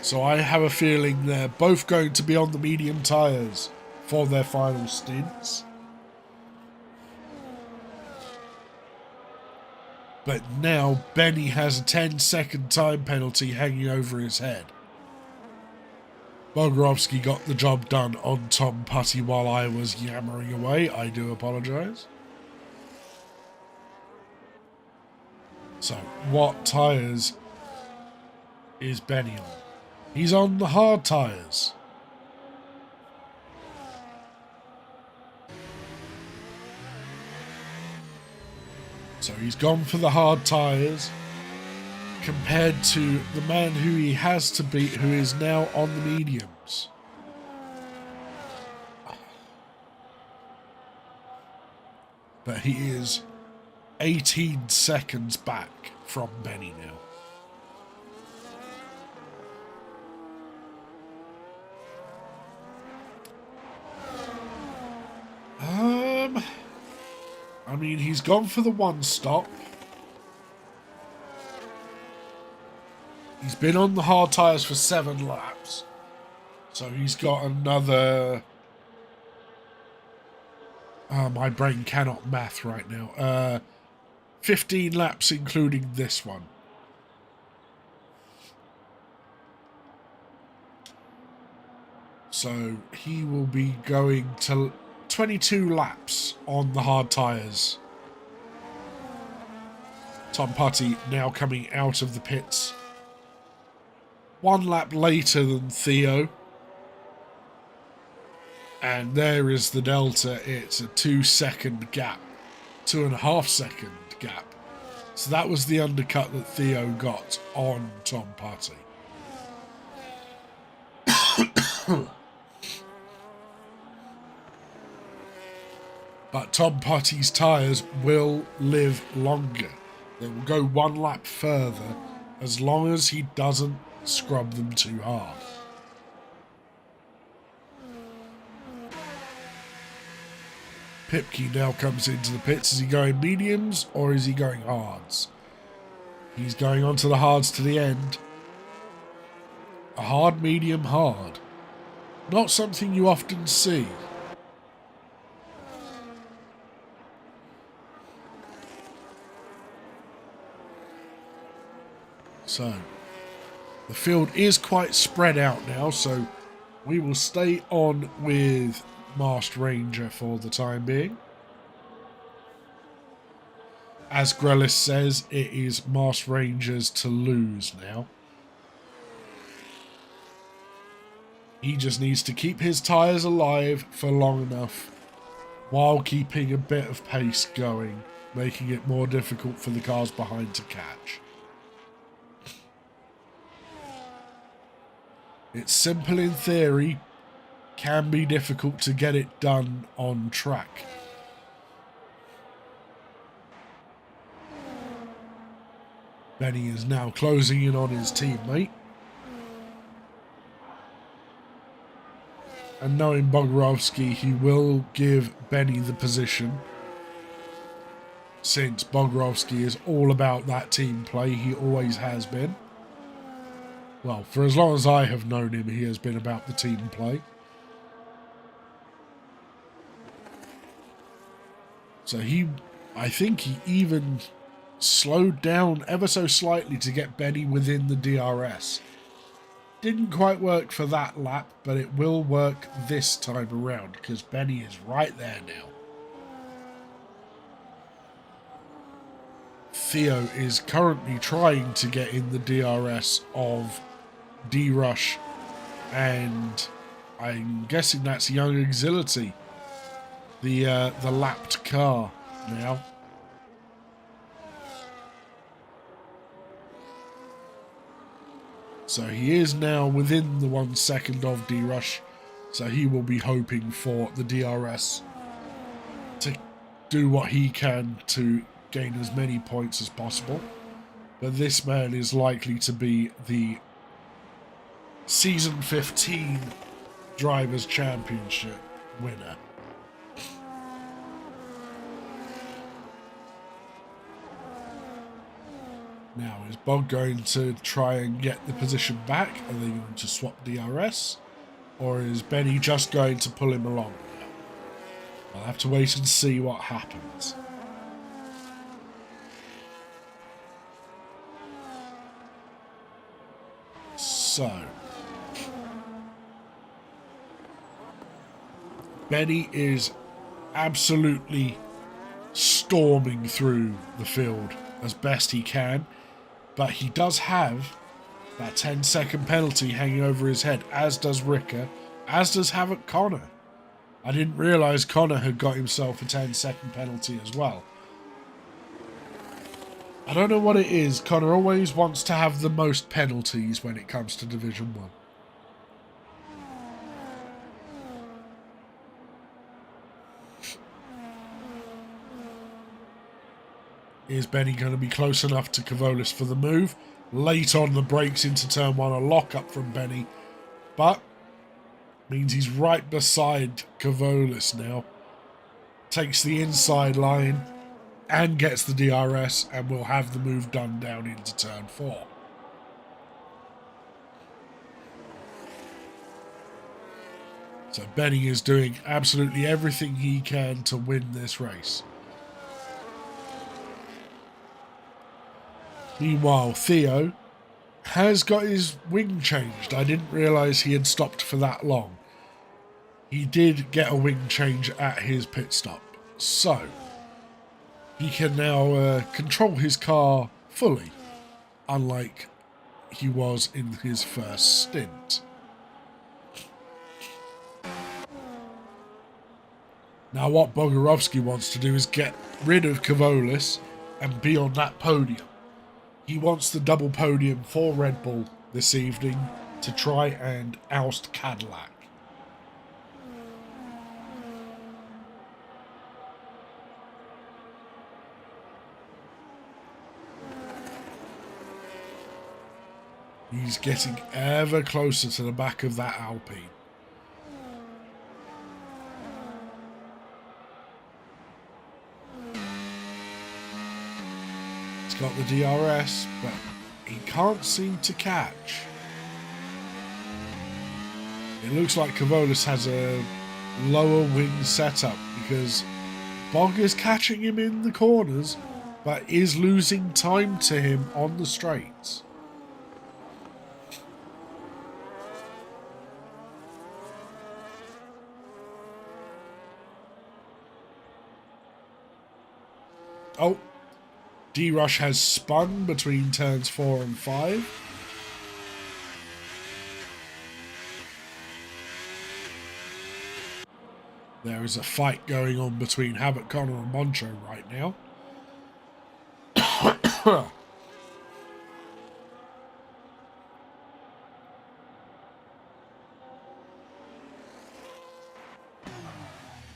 So I have a feeling they're both going to be on the medium tyres for their final stints. But now Benny has a 10-second time penalty hanging over his head. Bogrovsky got the job done on Tom Putty while I was yammering away. I do apologise. So, what tyres is Benny on? He's on the hard tyres. So he's gone for the hard tyres compared to the man who he has to beat, who is now on the mediums. But he is 18 seconds back from Benny now. I mean, he's gone for the one stop. He's been on the hard tyres for 7 laps. So he's got another... my brain cannot math right now. 15 laps including this one. So he will be going to 22 laps on the hard tyres. Tom Putty now coming out of the pits 1 lap later than Theo. And there is the delta. It's a 2-second gap. 2.5 second gap. So that was the undercut that Theo got on Tom Putty. But Tom Putty's tyres will live longer. They will go 1 lap further as long as he doesn't scrub them too hard. Pipke now comes into the pits. Is he going mediums or is he going hards? He's going on to the hards to the end. A hard, medium, hard. Not something you often see. So, the field is quite spread out now, so we will stay on with Masked Ranger for the time being. As Grellis says, it is Masked Rangers to lose now. He just needs to keep his tyres alive for long enough while keeping a bit of pace going, making it more difficult for the cars behind to catch. It's simple in theory, can be difficult to get it done on track. Benny is now closing in on his teammate. And knowing Bogrovsky, he will give Benny the position. Since Bogrovsky is all about that team play, he always has been. Well, for as long as I have known him, he has been about the team play. So I think he even slowed down ever so slightly to get Benny within the DRS. Didn't quite work for that lap, but it will work this time around because Benny is right there now. Theo is currently trying to get in the DRS of D-Rush, and I'm guessing that's Young Auxility, the lapped car now. So he is now within the 1 second of D-Rush, so he will be hoping for the DRS to do what he can to gain as many points as possible. But this man is likely to be the Season 15 Drivers' Championship winner. Now, is Bog going to try and get the position back? Are they going to swap DRS? Or is Benny just going to pull him along now? I'll have to wait and see what happens. So, Benny is absolutely storming through the field as best he can, but he does have that 10-second penalty hanging over his head, as does Ricker, as does Havoc Connor. I didn't realise Connor had got himself a 10-second penalty as well. I don't know what it is. Connor always wants to have the most penalties when it comes to Division 1. Is Benny going to be close enough to Cavolis for the move? Late on the brakes into turn 1, a lock-up from Benny. But means he's right beside Cavolis now. Takes the inside line and gets the DRS, and will have the move done down into turn 4. So Benny is doing absolutely everything he can to win this race. Meanwhile, Theo has got his wing changed. I didn't realise he had stopped for that long. He did get a wing change at his pit stop. So, he can now control his car fully, unlike he was in his first stint. Now what Bogorovsky wants to do is get rid of Cavolis and be on that podium. He wants the double podium for Red Bull this evening to try and oust Cadillac. He's getting ever closer to the back of that Alpine. He's got the DRS, but he can't seem to catch. It looks like Cavolis has a lower wing setup because Bog is catching him in the corners, but is losing time to him on the straights. Oh, D-Rush has spun between turns 4 and 5. There is a fight going on between Havoc Connor and Moncho right now.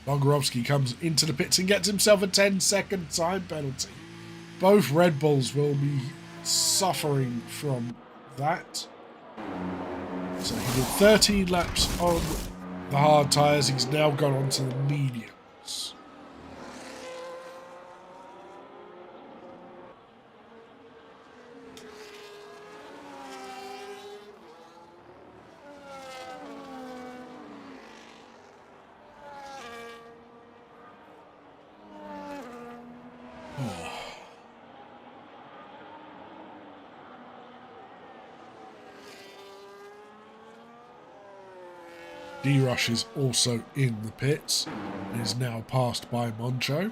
Bogorovsky comes into the pits and gets himself a 10-second time penalty. Both Red Bulls will be suffering from that. So he did 13 laps on the hard tyres. He's now gone on to the mediums. D-Rush is also in the pits and is now passed by Moncho.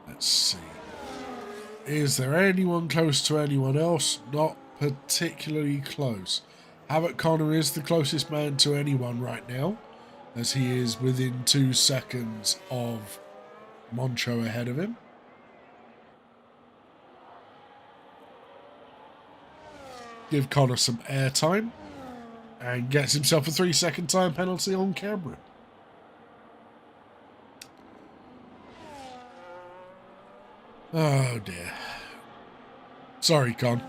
Let's see. Is there anyone close to anyone else? Not particularly close. Havoc Connor is the closest man to anyone right now, as he is within 2 seconds of Moncho ahead of him. Give Connor some airtime and gets himself a 3-second time penalty on camera. Oh dear. Sorry, Con.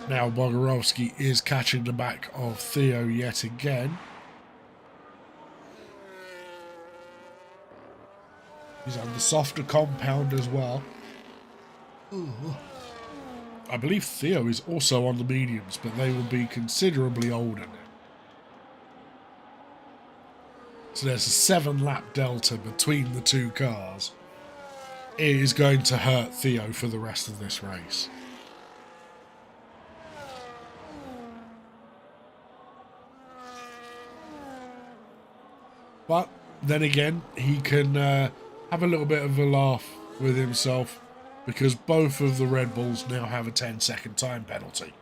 Now Bogorovsky is catching the back of Theo yet again. He's on the softer compound as well. Ooh. I believe Theo is also on the mediums, but they will be considerably older now. So there's a 7-lap delta between the two cars. it is going to hurt Theo for the rest of this race. But then again, he can have a little bit of a laugh with himself because both of the Red Bulls now have a 10-second time penalty.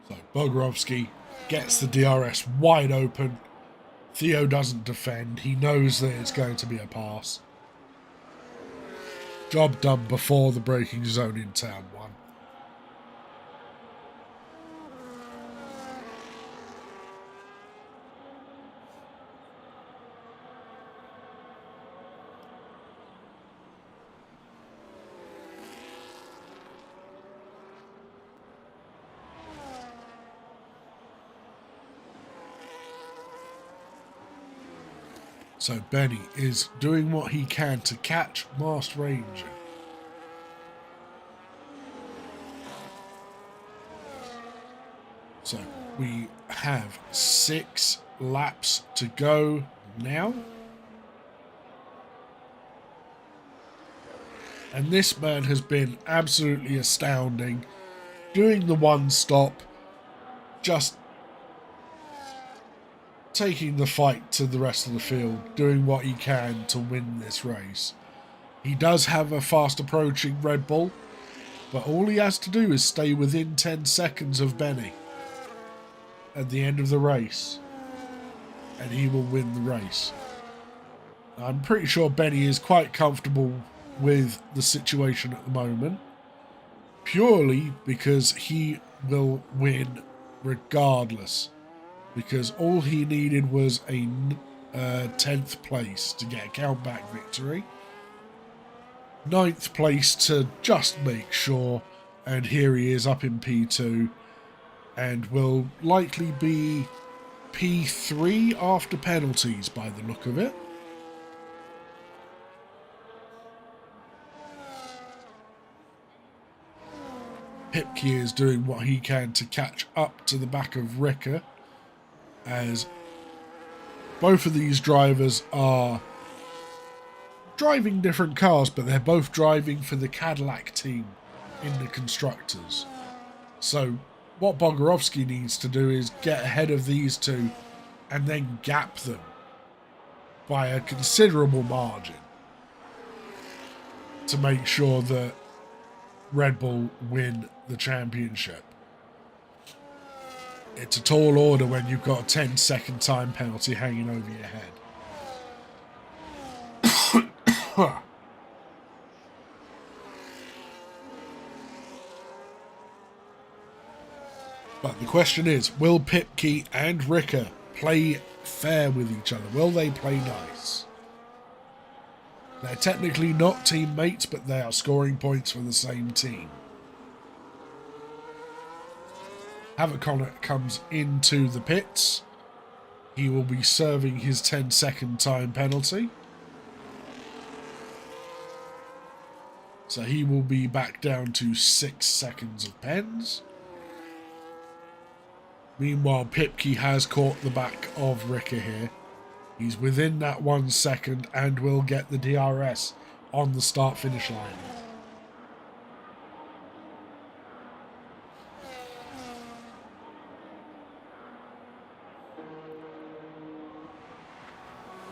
So Bogorovsky gets the DRS wide open. Theo doesn't defend. He knows that it's going to be a pass. Job done before the braking zone in turn 1. So Benny is doing what he can to catch Masked Ranger. So we have 6 laps to go now. And this man has been absolutely astounding. Doing the one stop, just taking the fight to the rest of the field, doing what he can to win this race. He does have a fast approaching Red Bull, but all he has to do is stay within 10 seconds of Benny at the end of the race, and he will win the race. I'm pretty sure Benny is quite comfortable with the situation at the moment, purely because he will win regardless. Because all he needed was a 10th place to get a countback victory. 9th place to just make sure. And here he is up in P2. And will likely be P3 after penalties by the look of it. Pipke is doing what he can to catch up to the back of Ricker, as both of these drivers are driving different cars, but they're both driving for the Cadillac team in the constructors. So what Bogorovsky needs to do is get ahead of these two and then gap them by a considerable margin to make sure that Red Bull win the championship. It's a tall order when you've got a 10-second time penalty hanging over your head. But the question is, will Pipke and Ricker play fair with each other? Will they play nice? They're technically not teammates, but they are scoring points for the same team. Havoc comes into the pits. He will be serving his 10-second time penalty. So he will be back down to 6 seconds of pens. Meanwhile, Pipke has caught the back of Ricker here. He's within that 1 second and will get the DRS on the start-finish line.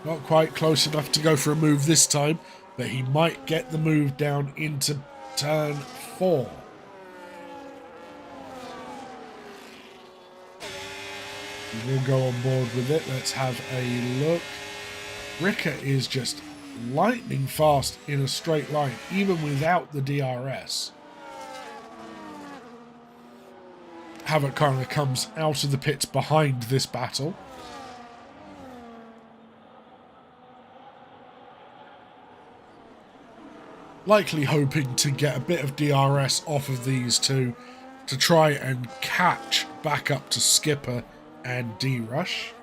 Not quite close enough to go for a move this time, but he might get the move down into turn 4. He will go on board with it. Let's have a look. Ricker is just lightning fast in a straight line, even without the DRS. Havoc kind of comes out of the pits behind this battle. Likely hoping to get a bit of DRS off of these two to try and catch back up to Skipper and D-Rush.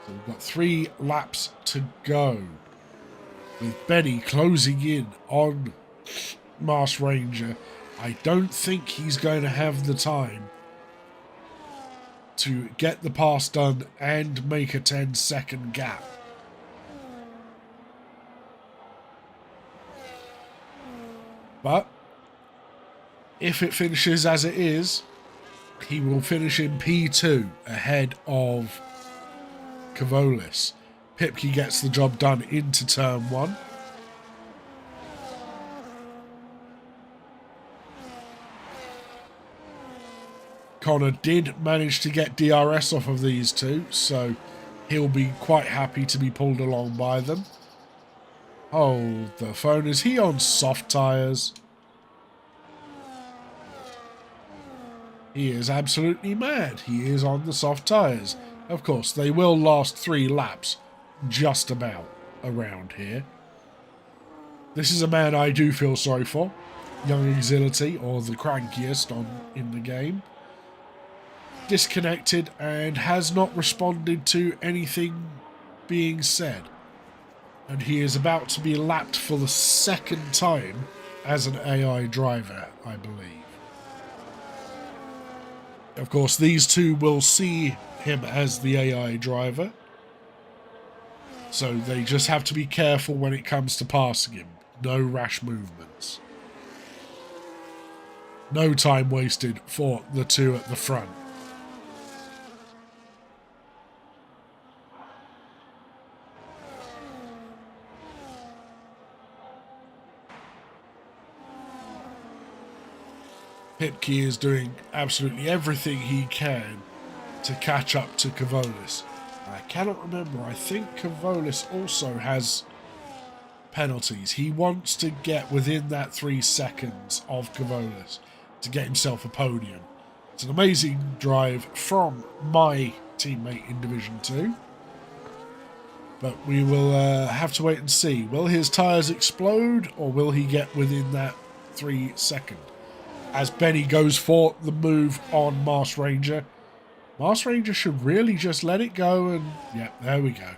So we've got 3 laps to go, with Benny closing in on Mars Ranger. I don't think he's going to have the time to get the pass done and make a 10-second gap. But if it finishes as it is, he will finish in P2 ahead of Kavolis. Pipke gets the job done into turn 1. Connor did manage to get DRS off of these two, so he'll be quite happy to be pulled along by them. Hold the phone. Is he on soft tyres? He is absolutely mad. He is on the soft tyres. Of course, they will last 3 laps just about around here. This is a man I do feel sorry for. Young Exility, or the crankiest in the game. Disconnected and has not responded to anything being said. And he is about to be lapped for the 2nd time as an AI driver, I believe. Of course, these two will see him as the AI driver, so they just have to be careful when it comes to passing him. No rash movements. No time wasted for the two at the front. Pipke is doing absolutely everything he can to catch up to Kavolis. I cannot remember. I think Kavolis also has penalties. He wants to get within that 3 seconds of Kavolis to get himself a podium. It's an amazing drive from my teammate in Division 2. But we will have to wait and see. Will his tyres explode, or will he get within that 3 seconds? As Benny goes for the move on Mars Ranger. Mars Ranger should really just let it go, and yeah, there we go.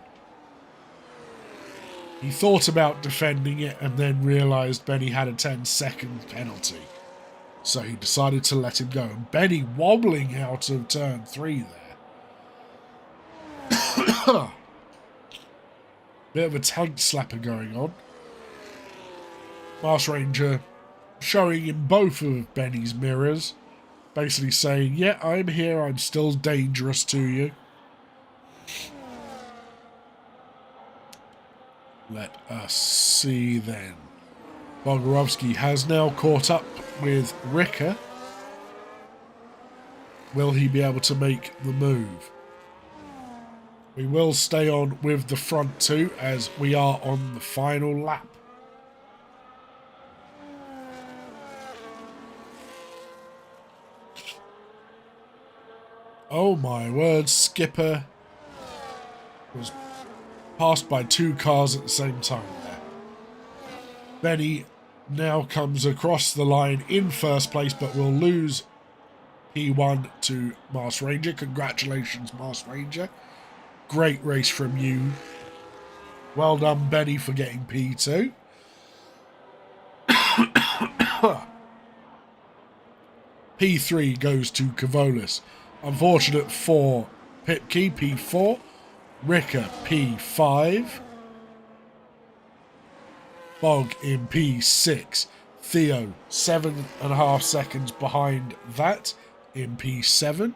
He thought about defending it and then realised Benny had a 10-second penalty. So he decided to let him go. And Benny wobbling out of turn 3 there. Bit of a tank slapper going on. Mars Ranger showing in both of Benny's mirrors, basically saying, yeah, I'm here, I'm still dangerous to you. Let us see then. Bogorovsky has now caught up with Ricker. Will he be able to make the move? We will stay on with the front two as we are on the final lap. Oh my word, Skipper was passed by 2 cars at the same time there. Benny now comes across the line in first place, but will lose P1 to Mars Ranger. Congratulations, Mars Ranger. Great race from you. Well done, Benny, for getting P2. P3 goes to Kavolis. Unfortunate for Pipke, P4. Ricker, P5. Bog in P6. Theo, 7.5 seconds behind that in P7,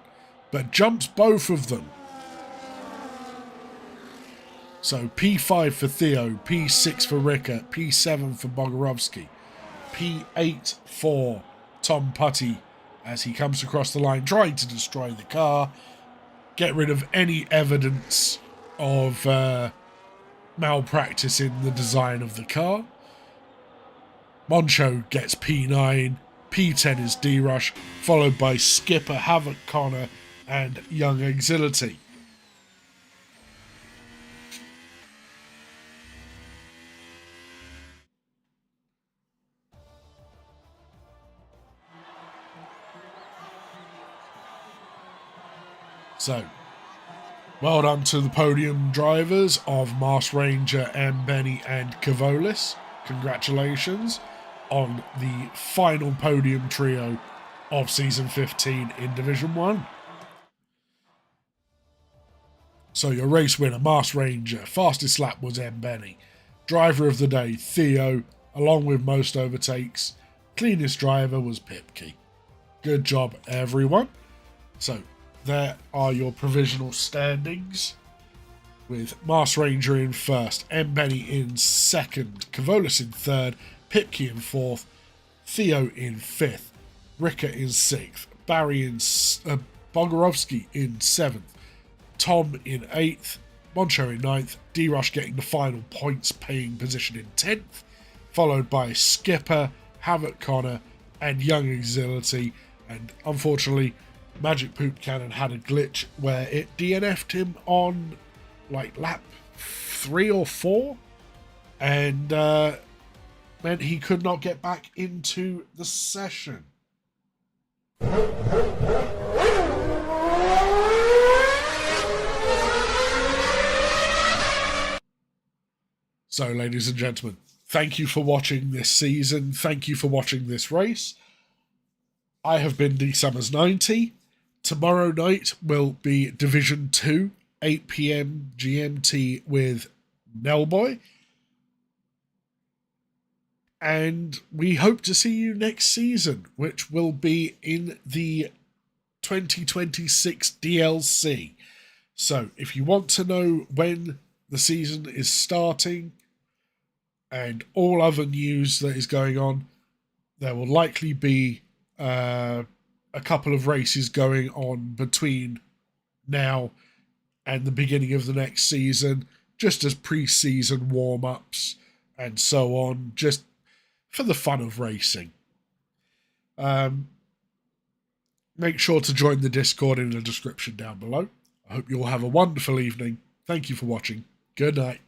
but jumps both of them. So P5 for Theo, P6 for Ricker, P7 for Bogorovsky, P8 for Tom Putty as he comes across the line trying to destroy the car, get rid of any evidence of malpractice in the design of the car. Moncho gets P9, P10 is D-Rush, followed by Skipper, Havoc Connor and Young Exility. So, well done to the podium drivers of Mars Ranger, Benny and Cavolis. Congratulations on the final podium trio of Season 15 in Division 1. So your race winner, Mars Ranger, fastest lap was Benny. Driver of the day, Theo, along with most overtakes. Cleanest driver was Pipkey. Good job, everyone. So there are your provisional standings, with Mars Ranger in first, Benny in second, Cavolis in third, Pipkey in fourth, Theo in fifth, Ricker in sixth, Barry in Bogorovsky in seventh, Tom in eighth, Moncho in ninth, D-Rush getting the final points paying position in 10th, followed by Skipper, Havoc Connor, and Young Exility. And unfortunately, Magic Poop Cannon had a glitch where it DNF'd him on like lap 3 or 4, and meant he could not get back into the session. So, ladies and gentlemen, thank you for watching this season. Thank you for watching this race. I have been DSummers90. Tomorrow night will be Division 2, 8 PM GMT with Nellboy. And we hope to see you next season, which will be in the 2026 DLC. So, if you want to know when the season is starting, and all other news that is going on, there will likely be a couple of races going on between now and the beginning of the next season, just as pre-season warm-ups and so on, just for the fun of racing. Make sure to join the Discord in the description down below. I hope you all have a wonderful evening. Thank you for watching. Good night.